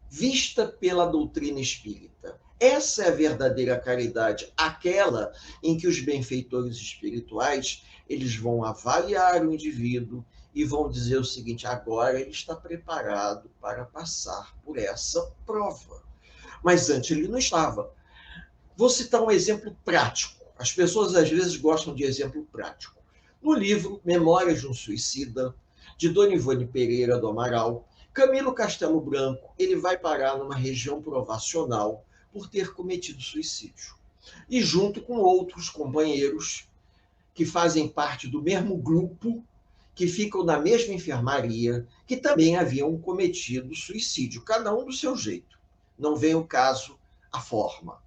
vista pela doutrina espírita. Essa é a verdadeira caridade, aquela em que os benfeitores espirituais, eles vão avaliar o indivíduo e vão dizer o seguinte: agora ele está preparado para passar por essa prova. Mas antes ele não estava. Vou citar um exemplo prático. As pessoas às vezes gostam de exemplo prático. No livro Memórias de um Suicida, de Dona Ivone Pereira do Amaral, Camilo Castelo Branco, ele vai parar numa região provacional por ter cometido suicídio. E junto com outros companheiros que fazem parte do mesmo grupo, que ficam na mesma enfermaria, que também haviam cometido suicídio, cada um do seu jeito. Não vem o caso a forma.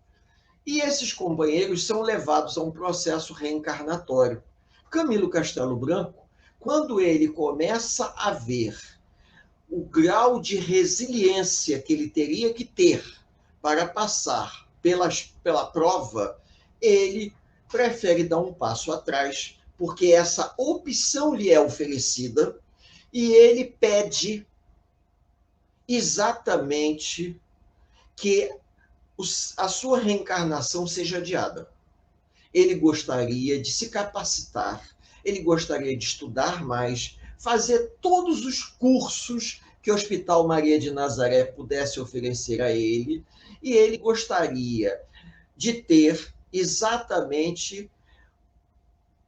E esses companheiros são levados a um processo reencarnatório. Camilo Castelo Branco, quando ele começa a ver o grau de resiliência que ele teria que ter para passar pela prova, ele prefere dar um passo atrás, porque essa opção lhe é oferecida e ele pede exatamente que a sua reencarnação seja adiada. Ele gostaria de se capacitar, ele gostaria de estudar mais, fazer todos os cursos que o Hospital Maria de Nazaré pudesse oferecer a ele, e ele gostaria de ter exatamente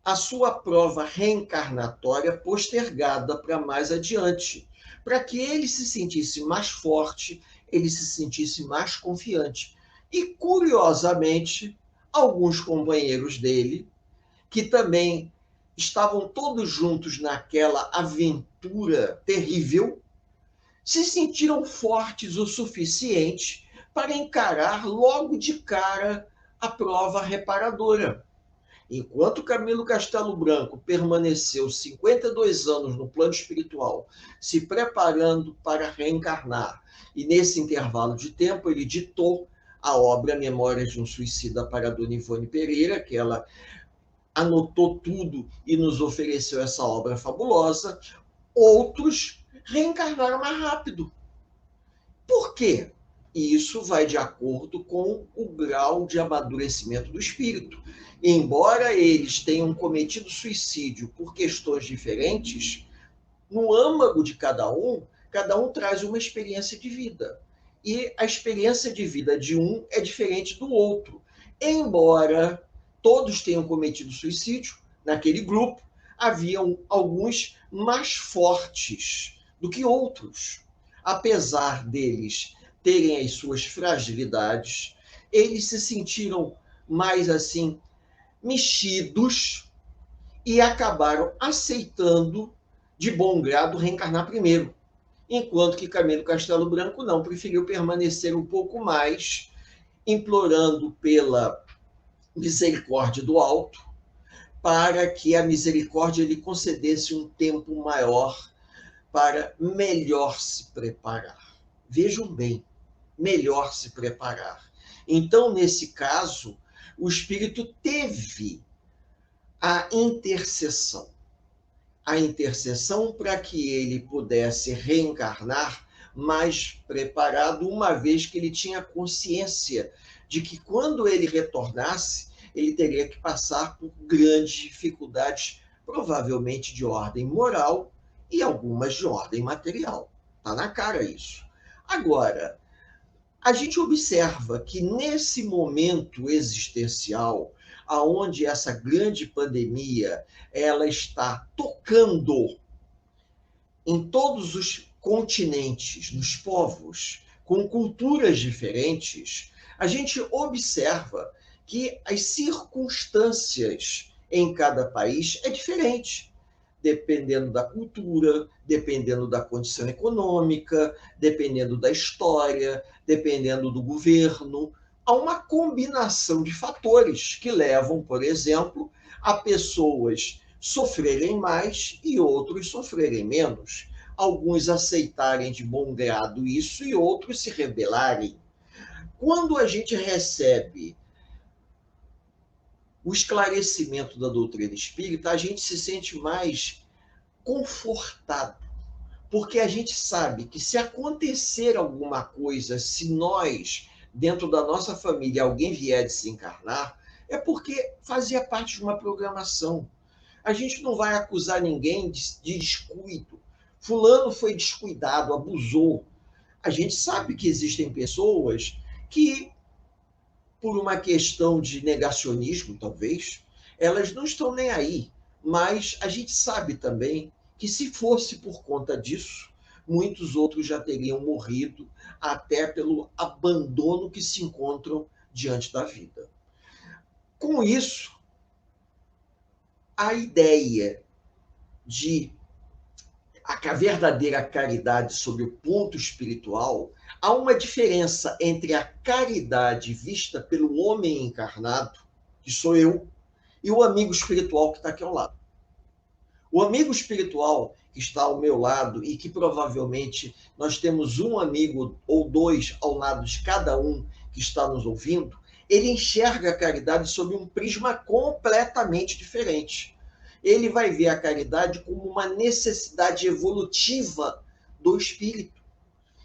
a sua prova reencarnatória postergada para mais adiante, para que ele se sentisse mais forte, ele se sentisse mais confiante. E, curiosamente, alguns companheiros dele, que também estavam todos juntos naquela aventura terrível, se sentiram fortes o suficiente para encarar logo de cara a prova reparadora. Enquanto Camilo Castelo Branco permaneceu 52 anos no plano espiritual, se preparando para reencarnar, e nesse intervalo de tempo ele ditou a obra Memórias de um Suicida para a Dona Ivone Pereira, que ela anotou tudo e nos ofereceu essa obra fabulosa. Outros reencarnaram mais rápido. Por quê? Isso vai de acordo com o grau de amadurecimento do espírito. Embora eles tenham cometido suicídio por questões diferentes, no âmago de cada um traz uma experiência de vida. E a experiência de vida de um é diferente do outro. Embora todos tenham cometido suicídio, naquele grupo haviam alguns mais fortes do que outros. Apesar deles terem as suas fragilidades, eles se sentiram mais assim mexidos e acabaram aceitando de bom grado reencarnar primeiro, enquanto que Camilo Castelo Branco não, preferiu permanecer um pouco mais, implorando pela misericórdia do alto, para que a misericórdia lhe concedesse um tempo maior para melhor se preparar. Vejam bem, melhor se preparar. Então, nesse caso, o espírito teve a intercessão para que ele pudesse reencarnar mais preparado, uma vez que ele tinha consciência de que quando ele retornasse, ele teria que passar por grandes dificuldades, provavelmente de ordem moral e algumas de ordem material. Está na cara isso. Agora, a gente observa que nesse momento existencial, aonde essa grande pandemia ela está tocando em todos os continentes, nos povos, com culturas diferentes, a gente observa que as circunstâncias em cada país é diferente, dependendo da cultura, dependendo da condição econômica, dependendo da história, dependendo do governo. Há uma combinação de fatores que levam, por exemplo, a pessoas sofrerem mais e outros sofrerem menos. Alguns aceitarem de bom grado isso e outros se rebelarem. Quando a gente recebe o esclarecimento da doutrina espírita, a gente se sente mais confortado, porque a gente sabe que se acontecer alguma coisa, se nós dentro da nossa família, alguém vier desencarnar, é porque fazia parte de uma programação. A gente não vai acusar ninguém de descuido. Fulano foi descuidado, abusou. A gente sabe que existem pessoas que, por uma questão de negacionismo, talvez, elas não estão nem aí. Mas a gente sabe também que, se fosse por conta disso, muitos outros já teriam morrido, até pelo abandono que se encontram diante da vida. Com isso, a ideia de a verdadeira caridade sob o ponto espiritual, há uma diferença entre a caridade vista pelo homem encarnado, que sou eu, e o amigo espiritual que está aqui ao lado. O amigo espiritual que está ao meu lado, e que provavelmente nós temos um amigo ou dois ao lado de cada um que está nos ouvindo, ele enxerga a caridade sob um prisma completamente diferente. Ele vai ver a caridade como uma necessidade evolutiva do espírito.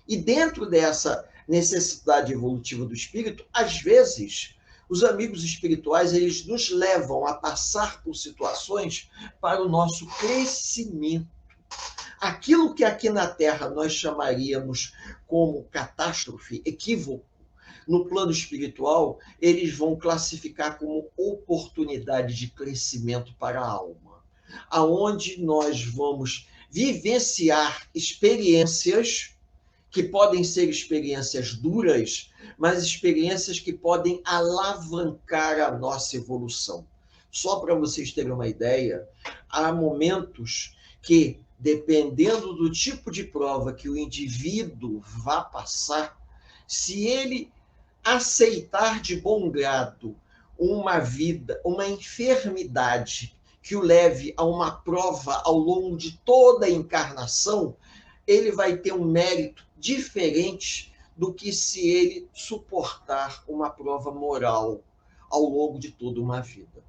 E dentro dessa necessidade evolutiva do espírito, às vezes, os amigos espirituais, eles nos levam a passar por situações para o nosso crescimento. Aquilo que aqui na Terra nós chamaríamos como catástrofe, equívoco, no plano espiritual, eles vão classificar como oportunidade de crescimento para a alma, aonde nós vamos vivenciar experiências que podem ser experiências duras, mas experiências que podem alavancar a nossa evolução. Só para vocês terem uma ideia, há momentos que, dependendo do tipo de prova que o indivíduo vá passar, se ele aceitar de bom grado uma vida, uma enfermidade que o leve a uma prova ao longo de toda a encarnação, ele vai ter um mérito diferente do que se ele suportar uma prova moral ao longo de toda uma vida.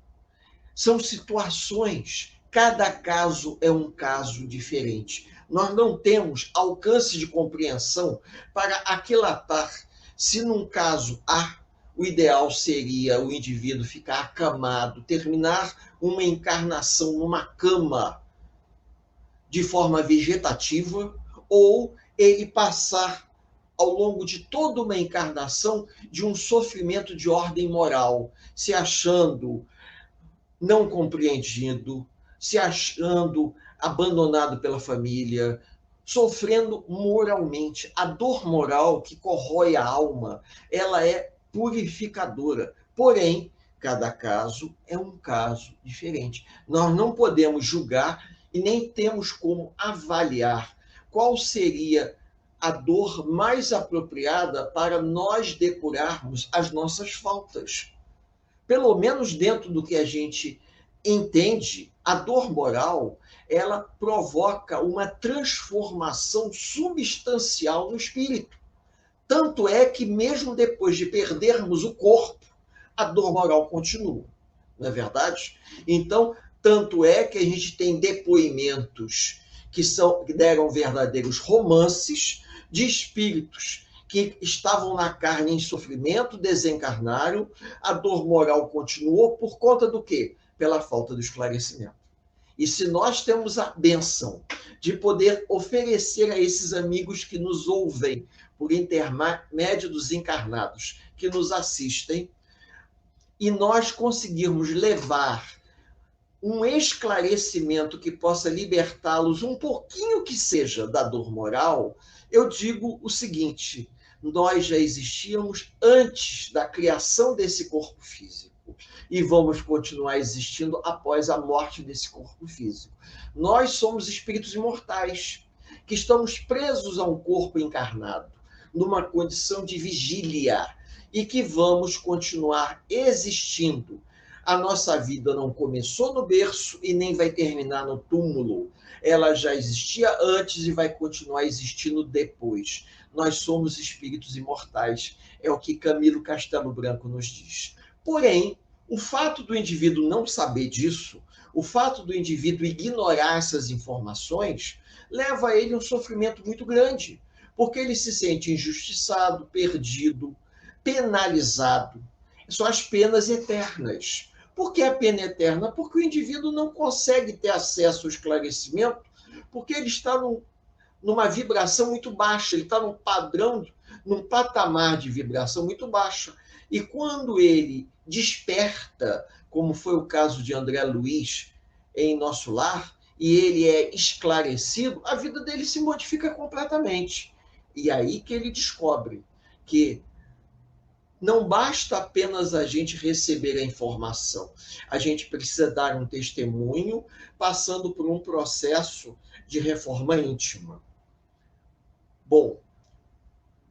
São situações, cada caso é um caso diferente. Nós não temos alcance de compreensão para aquilatar se num caso A, o ideal seria o indivíduo ficar acamado, terminar uma encarnação numa cama de forma vegetativa, ou ele passar ao longo de toda uma encarnação de um sofrimento de ordem moral, se achando não compreendido, se achando abandonado pela família, sofrendo moralmente. A dor moral que corrói a alma, ela é purificadora. Porém, cada caso é um caso diferente. Nós não podemos julgar e nem temos como avaliar qual seria a dor mais apropriada para nós depurarmos as nossas faltas. Pelo menos dentro do que a gente entende, a dor moral, ela provoca uma transformação substancial no espírito. Tanto é que, mesmo depois de perdermos o corpo, a dor moral continua, não é verdade? Então, tanto é que a gente tem depoimentos que deram verdadeiros romances de espíritos que estavam na carne em sofrimento, desencarnaram, a dor moral continuou por conta do quê? Pela falta do esclarecimento. E se nós temos a bênção de poder oferecer a esses amigos que nos ouvem por intermédio dos encarnados que nos assistem, e nós conseguirmos levar um esclarecimento que possa libertá-los um pouquinho que seja da dor moral, eu digo o seguinte: nós já existíamos antes da criação desse corpo físico e vamos continuar existindo após a morte desse corpo físico. Nós somos espíritos imortais que estamos presos a um corpo encarnado, numa condição de vigília, e que vamos continuar existindo. A nossa vida não começou no berço e nem vai terminar no túmulo. Ela já existia antes e vai continuar existindo depois. Nós somos espíritos imortais, é o que Camilo Castelo Branco nos diz. Porém, o fato do indivíduo não saber disso, o fato do indivíduo ignorar essas informações, leva a ele um sofrimento muito grande, porque ele se sente injustiçado, perdido, penalizado. São as penas eternas. Por que a pena eterna? Porque o indivíduo não consegue ter acesso ao esclarecimento, porque ele está numa vibração muito baixa, ele está num patamar de vibração muito baixa. E quando ele desperta, como foi o caso de André Luiz em Nosso Lar, e ele é esclarecido, a vida dele se modifica completamente. E aí que ele descobre que não basta apenas a gente receber a informação, a gente precisa dar um testemunho, passando por um processo de reforma íntima. Bom,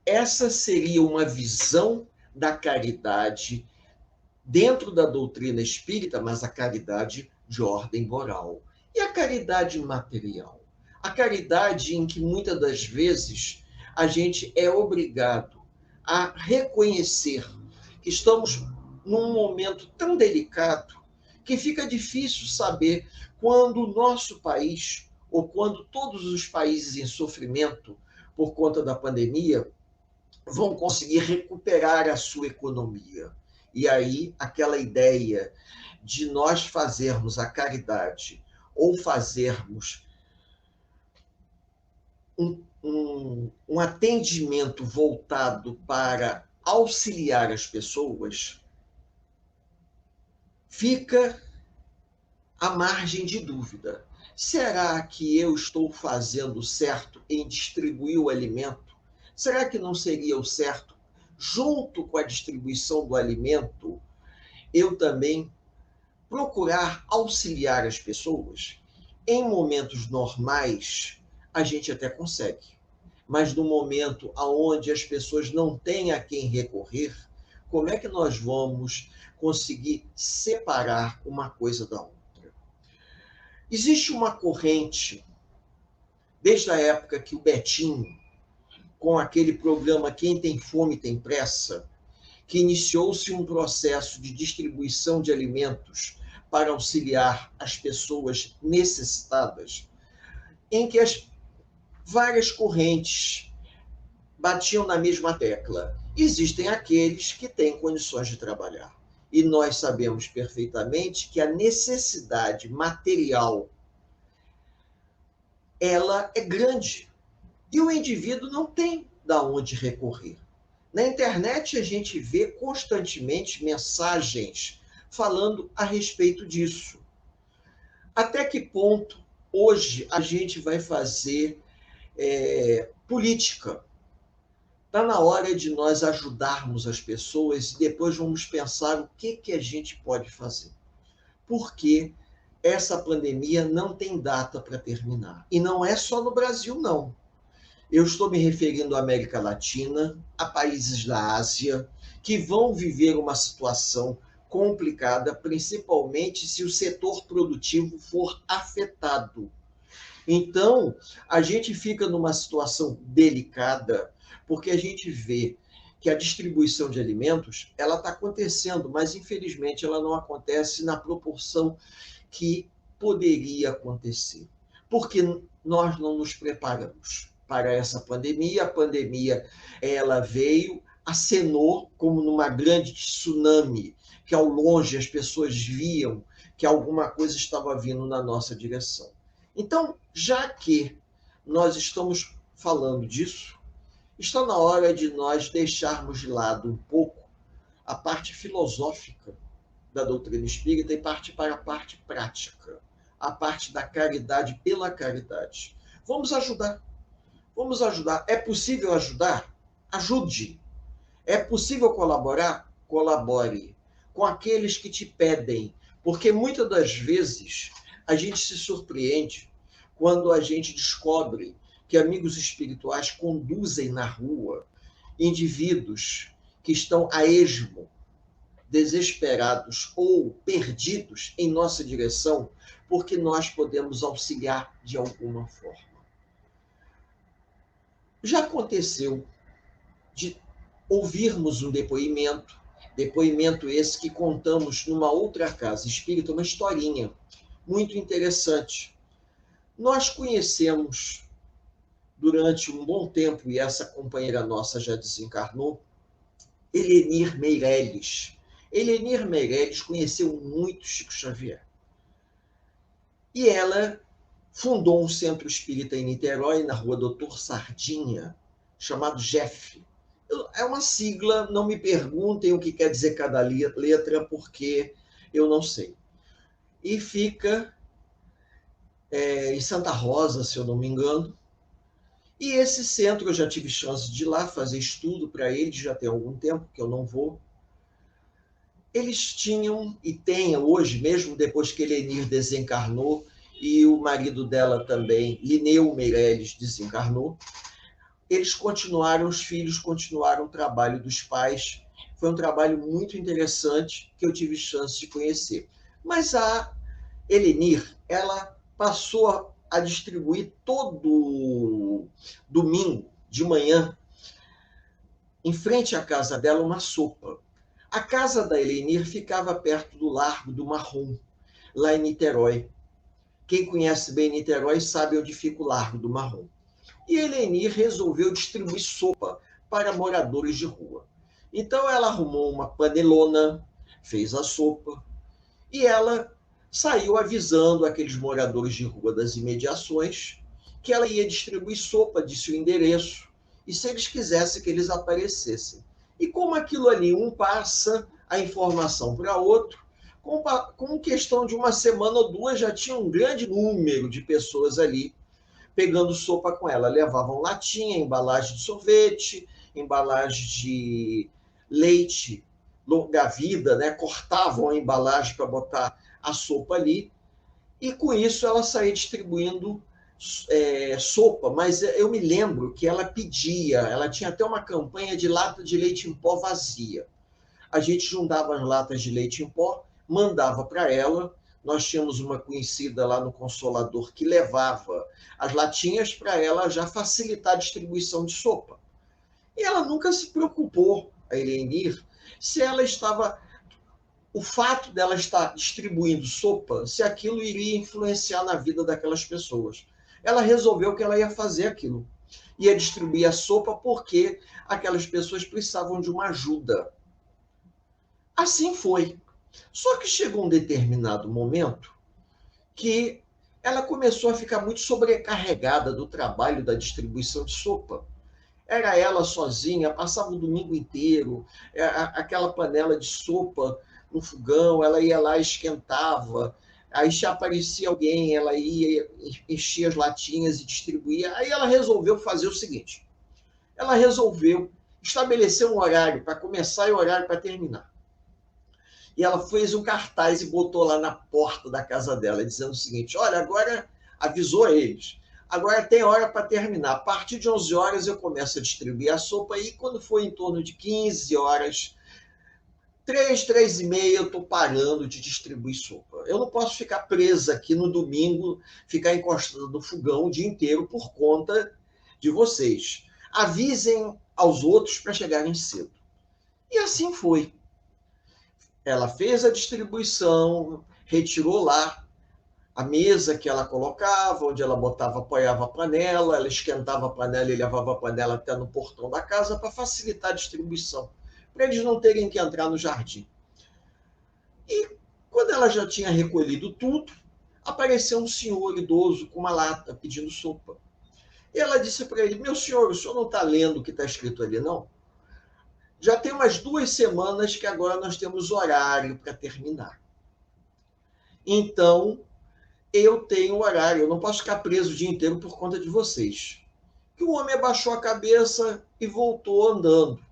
essa seria uma visão da caridade dentro da doutrina espírita, mas a caridade de ordem moral. E a caridade material? A caridade em que muitas das vezes a gente é obrigado a reconhecer que estamos num momento tão delicado que fica difícil saber quando o nosso país, ou quando todos os países em sofrimento por conta da pandemia, vão conseguir recuperar a sua economia. E aí, aquela ideia de nós fazermos a caridade ou fazermos um atendimento voltado para auxiliar as pessoas, fica à margem de dúvida. Será que eu estou fazendo certo em distribuir o alimento? Será que não seria o certo, junto com a distribuição do alimento, eu também procurar auxiliar as pessoas? Em momentos normais, a gente até consegue. Mas no momento onde as pessoas não têm a quem recorrer, como é que nós vamos conseguir separar uma coisa da outra? Existe uma corrente, desde a época que o Betinho, com aquele programa Quem Tem Fome Tem Pressa, que iniciou-se um processo de distribuição de alimentos para auxiliar as pessoas necessitadas, em que as várias correntes batiam na mesma tecla. Existem aqueles que têm condições de trabalhar. E nós sabemos perfeitamente que a necessidade material, ela é grande. E o indivíduo não tem de onde recorrer. Na internet a gente vê constantemente mensagens falando a respeito disso. Até que ponto hoje a gente vai fazer política? Está na hora de nós ajudarmos as pessoas e depois vamos pensar o que a gente pode fazer. Porque essa pandemia não tem data para terminar. E não é só no Brasil, não. Eu estou me referindo à América Latina, a países da Ásia, que vão viver uma situação complicada, principalmente se o setor produtivo for afetado. Então, a gente fica numa situação delicada, porque a gente vê que a distribuição de alimentos, ela está acontecendo, mas infelizmente ela não acontece na proporção que poderia acontecer. Porque nós não nos preparamos para essa pandemia. A pandemia, ela veio, acenou como numa grande tsunami, que ao longe as pessoas viam que alguma coisa estava vindo na nossa direção. Então, já que nós estamos falando disso, está na hora de nós deixarmos de lado um pouco a parte filosófica da doutrina espírita e partir para a parte prática, a parte da caridade pela caridade. Vamos ajudar. Vamos ajudar. É possível ajudar? Ajude. É possível colaborar? Colabore com aqueles que te pedem, porque muitas das vezes a gente se surpreende quando a gente descobre que amigos espirituais conduzem na rua indivíduos que estão a esmo, desesperados ou perdidos em nossa direção, porque nós podemos auxiliar de alguma forma. Já aconteceu de ouvirmos um depoimento esse que contamos numa outra casa espírita, uma historinha muito interessante. Nós conhecemos durante um bom tempo, e essa companheira nossa já desencarnou, Helenir Meirelles. Helenir Meirelles conheceu muito Chico Xavier. E ela fundou um centro espírita em Niterói, na rua Doutor Sardinha, chamado JEF. É uma sigla, não me perguntem o que quer dizer cada letra, porque eu não sei. E fica em Santa Rosa, se eu não me engano. E esse centro, eu já tive chance de ir lá fazer estudo para eles, já tem algum tempo que eu não vou. Eles tinham, e têm hoje, mesmo depois que Helenir desencarnou, e o marido dela também, Lineu Meirelles, desencarnou, eles continuaram, os filhos continuaram o trabalho dos pais. Foi um trabalho muito interessante que eu tive chance de conhecer. Mas a Helenir, ela passou a distribuir todo domingo de manhã, em frente à casa dela, uma sopa. A casa da Helenir ficava perto do Largo do Marrom, lá em Niterói. Quem conhece bem Niterói sabe onde fica o Largo do Marrom. E Helenir resolveu distribuir sopa para moradores de rua. Então ela arrumou uma panelona, fez a sopa, e ela saiu avisando aqueles moradores de rua das imediações que ela ia distribuir sopa, disse o endereço, e se eles quisessem que eles aparecessem. E como aquilo ali, um passa a informação para outro, com questão de uma semana ou duas, já tinha um grande número de pessoas ali pegando sopa com ela. Levavam latinha, embalagem de sorvete, embalagem de leite longa-vida, né? Cortavam a embalagem para botar a sopa ali, e com isso ela saía distribuindo sopa. Mas eu me lembro que ela pedia, ela tinha até uma campanha de lata de leite em pó vazia. A gente juntava as latas de leite em pó, mandava para ela. Nós tínhamos uma conhecida lá no Consolador que levava as latinhas para ela já facilitar a distribuição de sopa. E ela nunca se preocupou, a Helenir, se ela estava... O fato dela estar distribuindo sopa, se aquilo iria influenciar na vida daquelas pessoas. Ela resolveu que ela ia fazer aquilo. Ia distribuir a sopa porque aquelas pessoas precisavam de uma ajuda. Assim foi. Só que chegou um determinado momento que ela começou a ficar muito sobrecarregada do trabalho da distribuição de sopa. Era ela sozinha, passava o domingo inteiro, aquela panela de sopa no fogão, ela ia lá, esquentava, aí já aparecia alguém, ela ia, enchia as latinhas e distribuía. Aí ela resolveu fazer o seguinte, ela resolveu estabelecer um horário para começar e um horário para terminar. E ela fez um cartaz e botou lá na porta da casa dela, dizendo o seguinte, olha, agora avisou eles, agora tem hora para terminar, a partir de 11 horas eu começo a distribuir a sopa, e quando for em torno de 15 horas, 3h30, eu estou parando de distribuir sopa. Eu não posso ficar presa aqui no domingo, ficar encostada no fogão o dia inteiro por conta de vocês. Avisem aos outros para chegarem cedo. E assim foi. Ela fez a distribuição, retirou lá a mesa que ela colocava, onde ela botava, apoiava a panela, ela esquentava a panela e levava a panela até no portão da casa para facilitar a distribuição, para eles não terem que entrar no jardim. E quando ela já tinha recolhido tudo, apareceu um senhor idoso com uma lata pedindo sopa. E ela disse para ele, meu senhor, o senhor não está lendo o que está escrito ali, não? Já tem umas 2 semanas que agora nós temos horário para terminar. Então, eu tenho horário, eu não posso ficar preso o dia inteiro por conta de vocês. Que o homem abaixou a cabeça e voltou andando.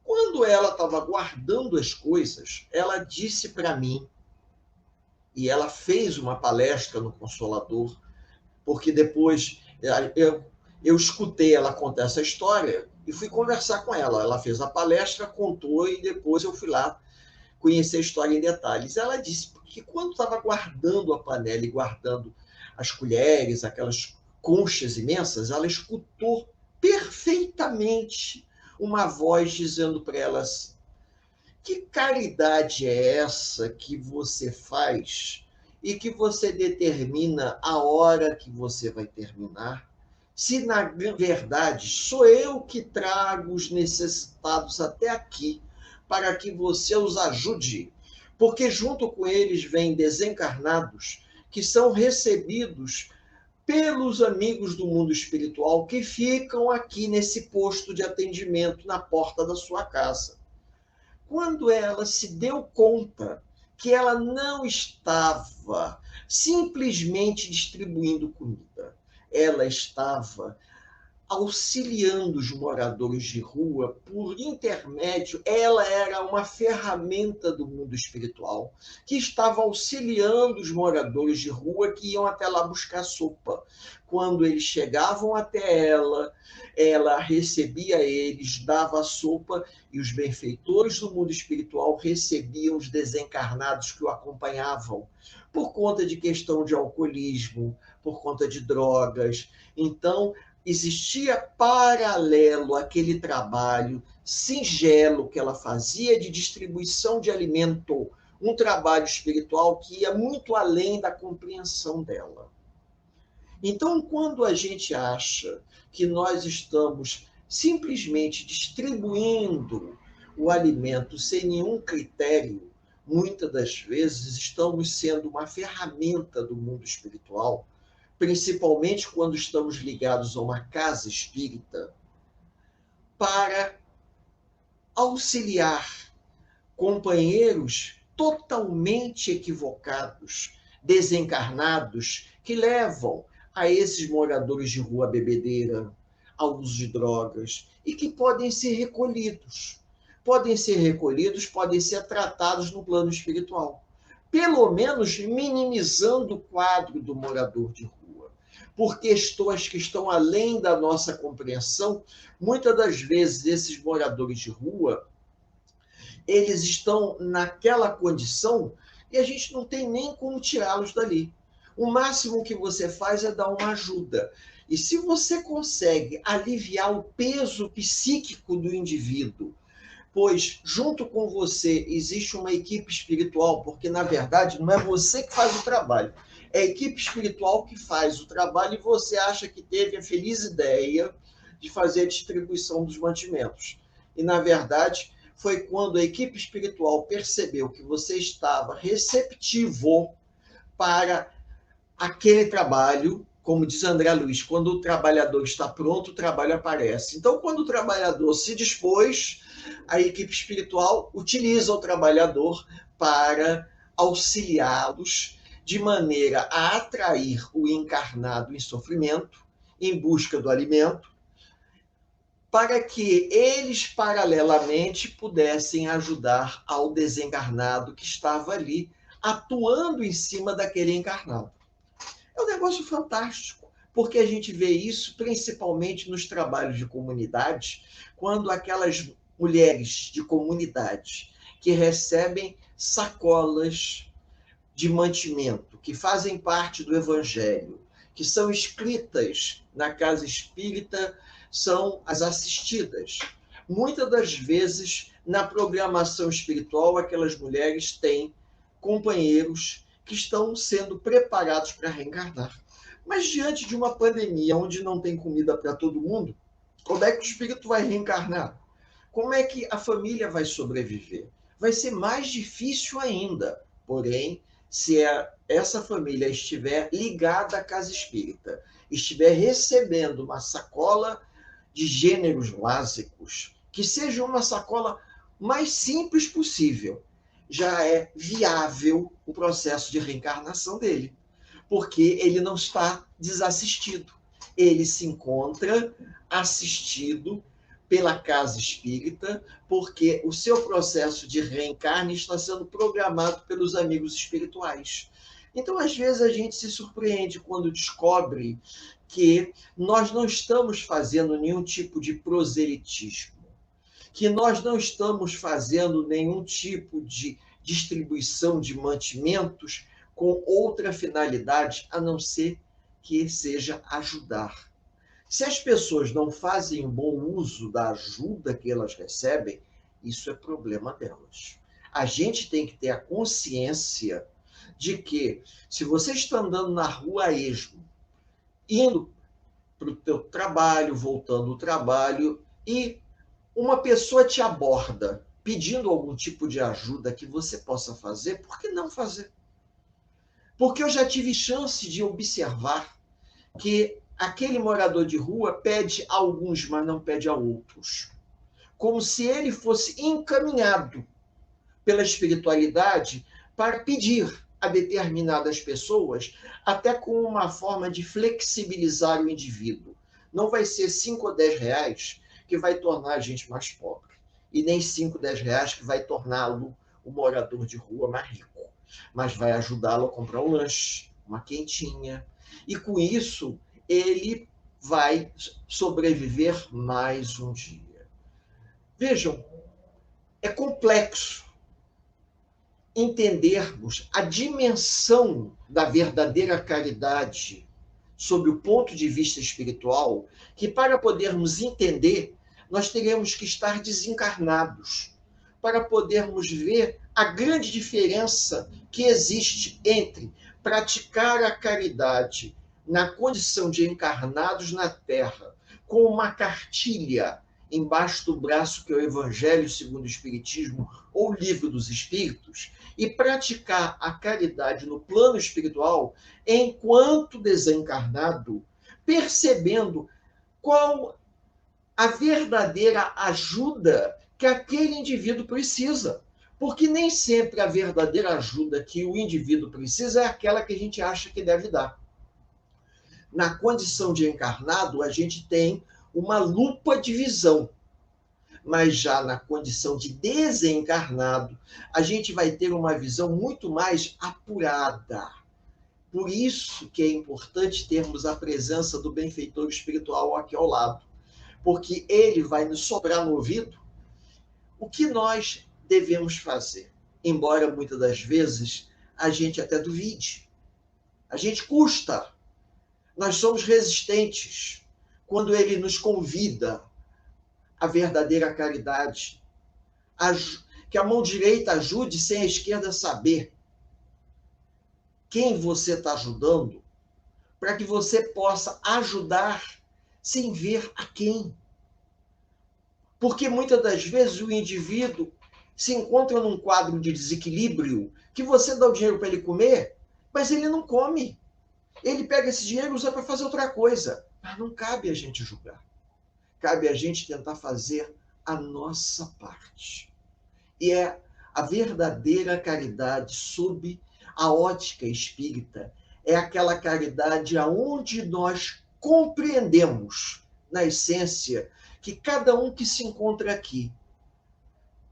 Quando ela estava guardando as coisas, ela disse para mim, e ela fez uma palestra no Consolador, porque depois eu escutei ela contar essa história e fui conversar com ela. Ela fez a palestra, contou, e depois eu fui lá conhecer a história em detalhes. Ela disse que quando estava guardando a panela e guardando as colheres, aquelas conchas imensas, ela escutou perfeitamente uma voz dizendo para elas, que caridade é essa que você faz e que você determina a hora que você vai terminar, se na verdade sou eu que trago os necessitados até aqui para que você os ajude, porque junto com eles vêm desencarnados que são recebidos pelos amigos do mundo espiritual que ficam aqui nesse posto de atendimento na porta da sua casa. Quando ela se deu conta que ela não estava simplesmente distribuindo comida, ela estava auxiliando os moradores de rua por intermédio, ela era uma ferramenta do mundo espiritual que estava auxiliando os moradores de rua que iam até lá buscar sopa. Quando eles chegavam até ela recebia eles, dava a sopa e os benfeitores do mundo espiritual recebiam os desencarnados que o acompanhavam por conta de questão de alcoolismo, por conta de drogas. Então, existia paralelo àquele trabalho singelo que ela fazia de distribuição de alimento, um trabalho espiritual que ia muito além da compreensão dela. Então, quando a gente acha que nós estamos simplesmente distribuindo o alimento sem nenhum critério, muitas das vezes estamos sendo uma ferramenta do mundo espiritual, principalmente quando estamos ligados a uma casa espírita, para auxiliar companheiros totalmente equivocados, desencarnados, que levam a esses moradores de rua bebedeira, ao uso de drogas, e que podem ser recolhidos. Podem ser tratados no plano espiritual. Pelo menos minimizando o quadro do morador de rua, por questões que estão além da nossa compreensão. Muitas das vezes, esses moradores de rua, eles estão naquela condição e a gente não tem nem como tirá-los dali. O máximo que você faz é dar uma ajuda. E se você consegue aliviar o peso psíquico do indivíduo, pois junto com você existe uma equipe espiritual, porque na verdade não é você que faz o trabalho, é a equipe espiritual que faz o trabalho e você acha que teve a feliz ideia de fazer a distribuição dos mantimentos. E na verdade foi quando a equipe espiritual percebeu que você estava receptivo para aquele trabalho. Como diz André Luiz, quando o trabalhador está pronto, o trabalho aparece. Então, quando o trabalhador se dispôs, a equipe espiritual utiliza o trabalhador para auxiliá-los de maneira a atrair o encarnado em sofrimento, em busca do alimento, para que eles, paralelamente, pudessem ajudar ao desencarnado que estava ali, atuando em cima daquele encarnado. É um negócio fantástico, porque a gente vê isso principalmente nos trabalhos de comunidade, quando aquelas mulheres de comunidade que recebem sacolas de mantimento, que fazem parte do Evangelho, que são inscritas na casa espírita, são as assistidas. Muitas das vezes, na programação espiritual, aquelas mulheres têm companheiros que estão sendo preparados para reencarnar. Mas diante de uma pandemia onde não tem comida para todo mundo, como é que o espírito vai reencarnar? Como é que a família vai sobreviver? Vai ser mais difícil ainda. Porém, se essa família estiver ligada à casa espírita, estiver recebendo uma sacola de gêneros básicos, que seja uma sacola mais simples possível, já é viável o processo de reencarnação dele, porque ele não está desassistido. Ele se encontra assistido pela casa espírita, porque o seu processo de reencarne está sendo programado pelos amigos espirituais. Então, às vezes, a gente se surpreende quando descobre que nós não estamos fazendo nenhum tipo de proselitismo, que nós não estamos fazendo nenhum tipo de distribuição de mantimentos com outra finalidade, a não ser que seja ajudar. Se as pessoas não fazem um bom uso da ajuda que elas recebem, isso é problema delas. A gente tem que ter a consciência de que, se você está andando na rua a esmo, indo para o teu trabalho, voltando do trabalho, e uma pessoa te aborda pedindo algum tipo de ajuda que você possa fazer, por que não fazer? Porque eu já tive chance de observar que aquele morador de rua pede a alguns, mas não pede a outros. Como se ele fosse encaminhado pela espiritualidade para pedir a determinadas pessoas, até com uma forma de flexibilizar o indivíduo. Não vai ser 5 ou 10 reais que vai tornar a gente mais pobre. E nem 5, 10 reais que vai torná-lo o morador de rua mais rico. Mas vai ajudá-lo a comprar um lanche, uma quentinha. E com isso, ele vai sobreviver mais um dia. Vejam, é complexo entendermos a dimensão da verdadeira caridade sob o ponto de vista espiritual, que para podermos entender, nós teremos que estar desencarnados, para podermos ver a grande diferença que existe entre praticar a caridade na condição de encarnados na Terra, com uma cartilha embaixo do braço, que é o Evangelho segundo o Espiritismo, ou o Livro dos Espíritos, e praticar a caridade no plano espiritual enquanto desencarnado, percebendo qual a verdadeira ajuda que aquele indivíduo precisa. Porque nem sempre a verdadeira ajuda que o indivíduo precisa é aquela que a gente acha que deve dar. Na condição de encarnado, a gente tem uma lupa de visão. Mas já na condição de desencarnado, a gente vai ter uma visão muito mais apurada. Por isso que é importante termos a presença do benfeitor espiritual aqui ao lado, porque ele vai nos soprar no ouvido o que nós devemos fazer. Embora muitas das vezes a gente até duvide. A gente custa. Nós somos resistentes quando ele nos convida à verdadeira caridade. Que a mão direita ajude sem a esquerda saber quem você está ajudando, para que você possa ajudar sem ver a quem. Porque muitas das vezes o indivíduo se encontra num quadro de desequilíbrio que você dá o dinheiro para ele comer, mas ele não come. Ele pega esse dinheiro e usa para fazer outra coisa. Mas não cabe a gente julgar. Cabe a gente tentar fazer a nossa parte. E é a verdadeira caridade sob a ótica espírita. É aquela caridade aonde nós compreendemos, na essência, que cada um que se encontra aqui,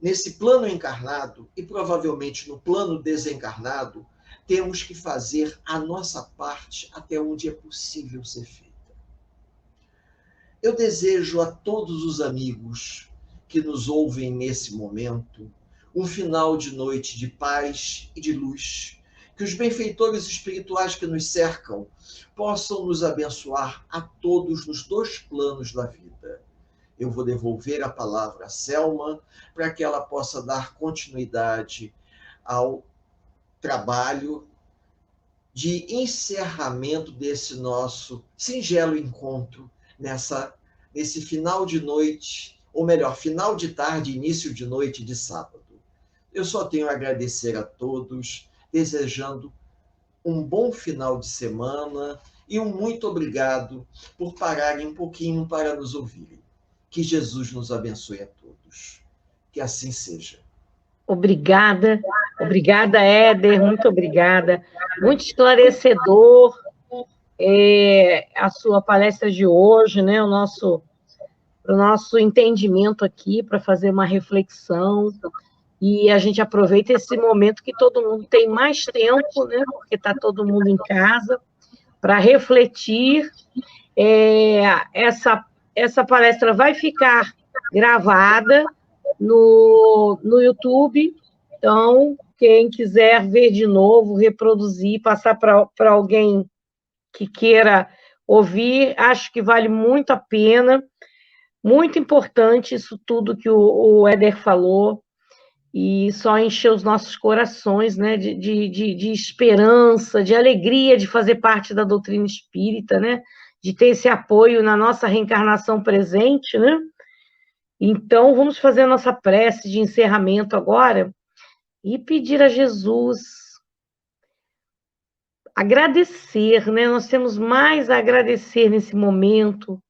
nesse plano encarnado e provavelmente no plano desencarnado, temos que fazer a nossa parte até onde é possível ser feita. Eu desejo a todos os amigos que nos ouvem nesse momento um final de noite de paz e de luz, que os benfeitores espirituais que nos cercam possam nos abençoar a todos nos 2 planos da vida. Eu vou devolver a palavra a Selma para que ela possa dar continuidade ao trabalho de encerramento desse nosso singelo encontro nesse final de noite, ou melhor, final de tarde, início de noite de sábado. Eu só tenho a agradecer a todos, desejando um bom final de semana e um muito obrigado por pararem um pouquinho para nos ouvirem. Que Jesus nos abençoe a todos. Que assim seja. Obrigada, Éder, muito obrigada. Muito esclarecedor a sua palestra de hoje, né? O nosso entendimento aqui para fazer uma reflexão. E a gente aproveita esse momento que todo mundo tem mais tempo, né? Porque está todo mundo em casa, para refletir. Essa palestra vai ficar gravada no YouTube, então, quem quiser ver de novo, reproduzir, passar para alguém que queira ouvir, acho que vale muito a pena, muito importante isso tudo que o Éder falou, e só encher os nossos corações, né, de esperança, de alegria de fazer parte da doutrina espírita, né, de ter esse apoio na nossa reencarnação presente, né, Então, vamos fazer a nossa prece de encerramento agora e pedir a Jesus, agradecer, né? Nós temos mais a agradecer nesse momento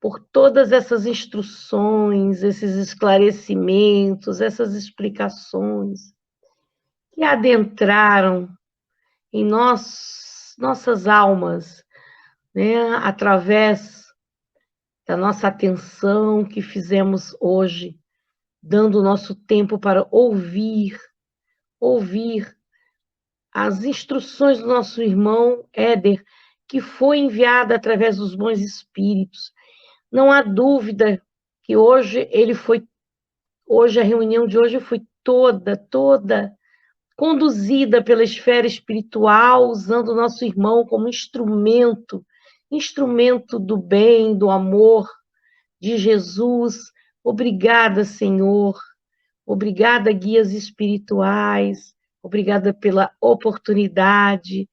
por todas essas instruções, esses esclarecimentos, essas explicações que adentraram em nossas almas, né? Através da nossa atenção que fizemos hoje, dando o nosso tempo para ouvir as instruções do nosso irmão Éder, que foi enviada através dos bons espíritos. Não há dúvida que hoje a reunião de hoje foi toda conduzida pela esfera espiritual, usando o nosso irmão como instrumento do bem, do amor de Jesus. Obrigada, Senhor. Obrigada, guias espirituais. Obrigada pela oportunidade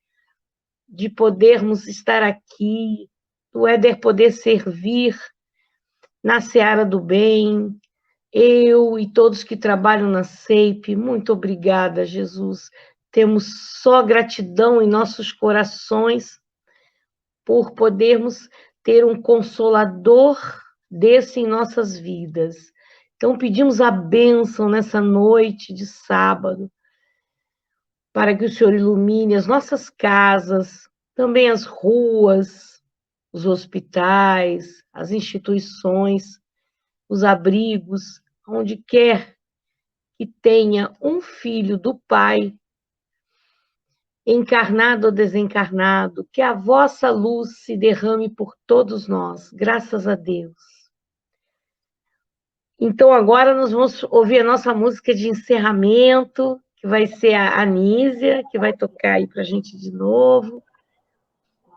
de podermos estar aqui, do Éder poder servir na seara do bem, eu e todos que trabalham na SEIP, muito obrigada, Jesus. Temos só gratidão em nossos corações por podermos ter um consolador desse em nossas vidas. Então, pedimos a bênção nessa noite de sábado, para que o Senhor ilumine as nossas casas, também as ruas, os hospitais, as instituições, os abrigos, onde quer que tenha um filho do Pai, encarnado ou desencarnado, que a vossa luz se derrame por todos nós, graças a Deus. Então, agora nós vamos ouvir a nossa música de encerramento, que vai ser a Anísia, que vai tocar aí para a gente de novo,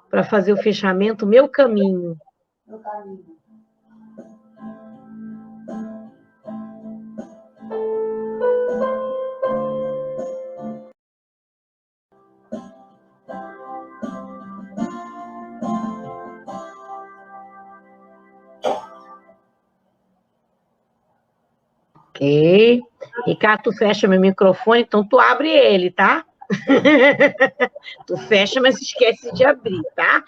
para fazer o fechamento, Meu Caminho. Meu caminho. Ok. Ricardo, tu fecha meu microfone, então tu abre ele, tá? Tu fecha, mas esquece de abrir, tá?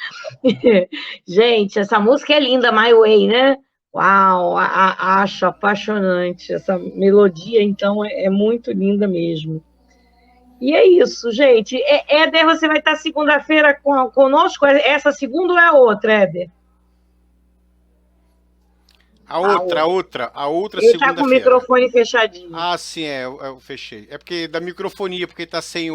Gente, essa música é linda, My Way, né? Uau, acho apaixonante. Essa melodia, então, é muito linda mesmo. E é isso, gente. Éder, você vai estar segunda-feira conosco? Essa segunda ou é a outra, Éder? A outra Ele tá com o segunda-feira. microfone fechadinho. Ah, sim, eu fechei. É porque da microfonia, porque tá sem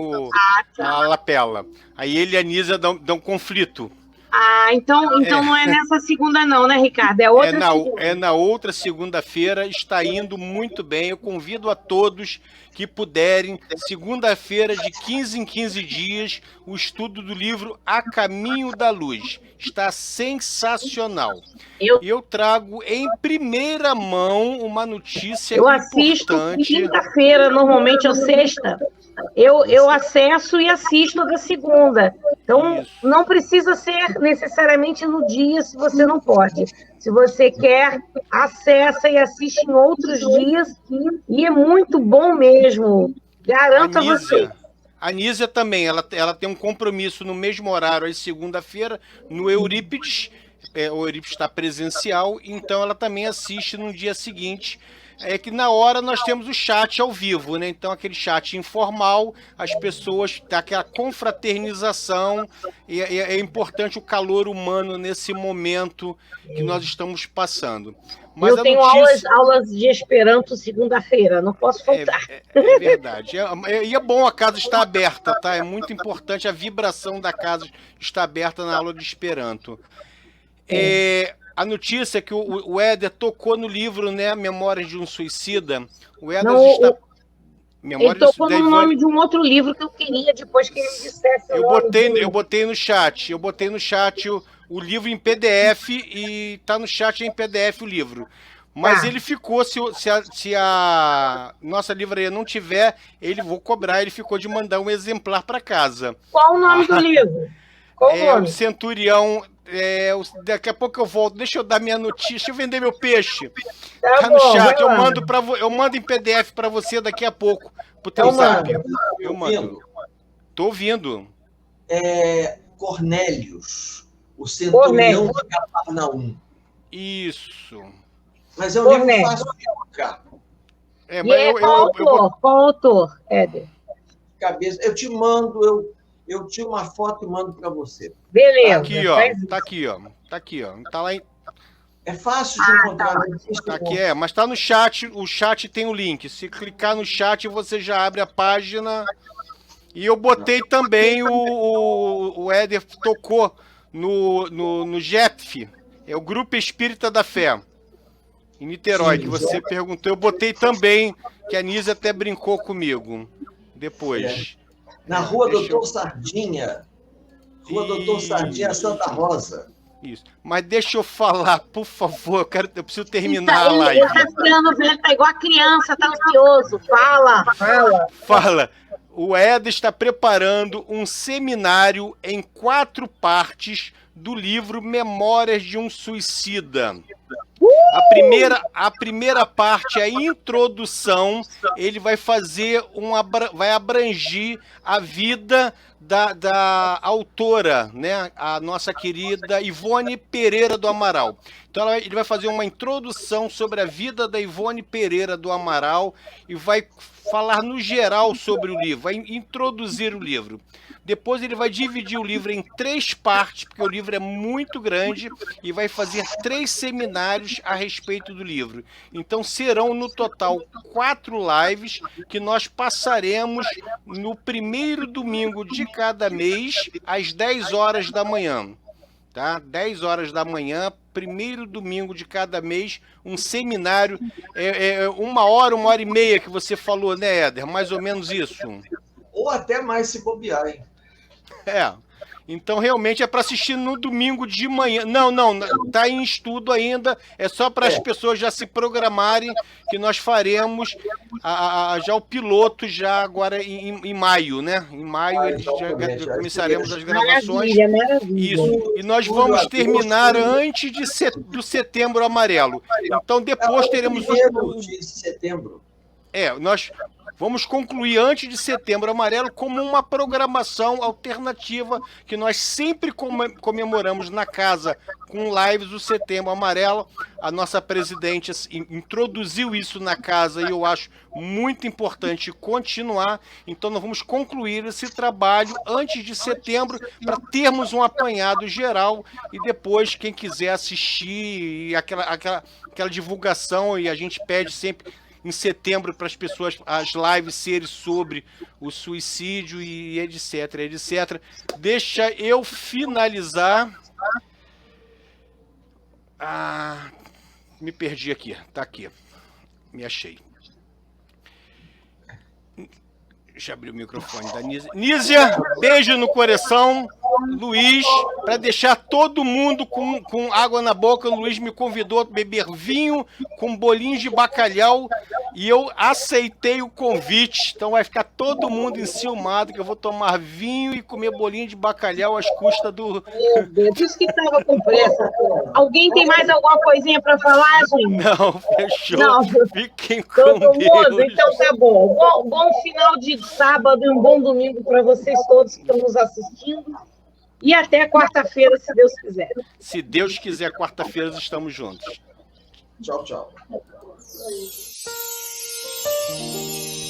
a lapela. Aí ele e a Anísia dão conflito. Ah, então não é nessa segunda não, né, Ricardo? É outra segunda. É na outra segunda-feira, está indo muito bem. Eu convido a todos que puderem, segunda-feira, de 15 em 15 dias, o estudo do livro A Caminho da Luz. Está sensacional. Eu trago em primeira mão uma notícia importante. Eu assisto quinta-feira, normalmente, ou sexta. Eu acesso e assisto da segunda. Então, Isso. não precisa ser necessariamente no dia, se você não pode. Se você quer, acessa e assiste em outros dias, e é muito bom mesmo. Garanto a você. A Anísia também, ela tem um compromisso no mesmo horário, às segunda-feira, no Eurípides. O Eurípides está presencial, então ela também assiste no dia seguinte. É que na hora nós temos o chat ao vivo, né? Então aquele chat informal, as pessoas, aquela confraternização, e é importante o calor humano nesse momento que nós estamos passando. Mas eu tenho aulas de Esperanto segunda-feira, não posso faltar. É verdade. E é bom a casa estar aberta, tá? É muito importante a vibração da casa estar aberta na aula de Esperanto. A notícia é que o Éder tocou no livro, né, Memórias de um Suicida. O Éder está... Ele tocou no nome de um outro livro que eu queria, depois que ele me dissesse o nome. Eu botei no chat o livro em PDF e tá no chat em PDF o livro. Mas ele ficou, se a nossa livraria não tiver, vou cobrar, ele ficou de mandar um exemplar para casa. Qual o nome do livro? Qual o nome? O Centurião... Daqui a pouco eu volto. Deixa eu dar minha notícia. Deixa eu vender meu peixe. Tá No bom, chat. vai lá. Eu mando em PDF para você daqui a pouco. Pro teu zap. Eu mando. Tô ouvindo. Cornélios, o centurião de Cafarnaum. Isso. Mas é um livro fácil de colocar. Qual autor, Éder? Cabeça. Eu te mando, eu tiro uma foto e mando para você. Beleza. Tá aqui, ó. Tá lá em... É fácil de encontrar. Tá aqui, mas tá no chat. O chat tem o link. Se clicar no chat, você já abre a página. E eu botei também o Éder tocou no GEPF, é o Grupo Espírita da Fé, em Niterói, que você perguntou. Eu botei também, que a Nise até brincou comigo depois. Na Rua Doutor Sardinha. Rua Doutor Sardinha, Santa Rosa. Isso. Mas deixa eu falar, por favor, eu preciso terminar a live. Ele tá ficando velho, tá igual a criança, tá ansioso. Fala. O Éder está preparando um seminário em 4 partes do livro Memórias de um Suicida. A primeira parte é a introdução. Ele vai fazer vai abranger a vida da autora, né? A nossa querida Ivone Pereira do Amaral. Então ele vai fazer uma introdução sobre a vida da Ivone Pereira do Amaral e vai falar no geral sobre o livro, vai introduzir o livro. Depois ele vai dividir o livro em 3 partes, porque o livro é muito grande, e vai fazer 3 seminários a respeito do livro. Então serão no total 4 lives que nós passaremos no primeiro domingo de cada mês, às 10 horas da manhã. Tá? 10 horas da manhã, primeiro domingo de cada mês, um seminário, 1 hora e meia que você falou, né, Éder? Mais ou menos isso. Ou até mais se bobear, hein? Então realmente é para assistir no domingo de manhã. Não, tá em estudo ainda, é só para as pessoas já se programarem, que nós faremos já o piloto já agora em maio, né? Em maio já começaremos as gravações. Maravilha. Isso. E nós vamos terminar antes do Setembro Amarelo. Então depois teremos de setembro. Nós vamos concluir antes de Setembro Amarelo como uma programação alternativa que nós sempre comemoramos na casa com lives do Setembro Amarelo. A nossa presidente introduziu isso na casa e eu acho muito importante continuar. Então nós vamos concluir esse trabalho antes de setembro para termos um apanhado geral e depois quem quiser assistir e aquela divulgação, e a gente pede sempre em setembro para as pessoas, as lives serem sobre o suicídio e etc, etc. Deixa eu finalizar. Me perdi aqui. Tá aqui. Me achei. Deixa eu abrir o microfone da Nízia. Nízia, beijo no coração. Luiz, para deixar todo mundo com água na boca, o Luiz me convidou a beber vinho com bolinhos de bacalhau e eu aceitei o convite. Então vai ficar todo mundo enciumado que eu vou tomar vinho e comer bolinho de bacalhau às custas do... Meu Deus, disse que estava com pressa. Alguém tem mais alguma coisinha para falar, gente? Não, fechou. Não. Fiquem com Todo Deus. mundo? Então tá bom. Bom final de sábado e um bom domingo para vocês todos que estão nos assistindo. E até quarta-feira, se Deus quiser. Se Deus quiser, quarta-feira estamos juntos. Tchau, tchau.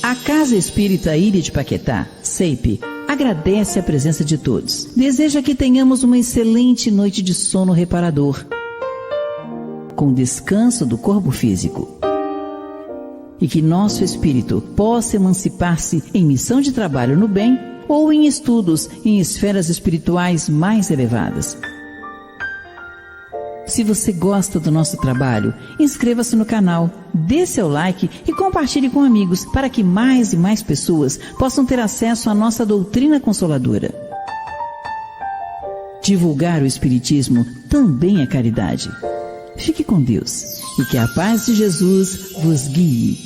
A Casa Espírita Ilha de Paquetá, CEIP, agradece a presença de todos. Deseja que tenhamos uma excelente noite de sono reparador, com descanso do corpo físico. E que nosso espírito possa emancipar-se em missão de trabalho no bem ou em estudos em esferas espirituais mais elevadas. Se você gosta do nosso trabalho, inscreva-se no canal, dê seu like e compartilhe com amigos para que mais e mais pessoas possam ter acesso à nossa doutrina consoladora. Divulgar o Espiritismo também é caridade. Fique com Deus e que a paz de Jesus vos guie.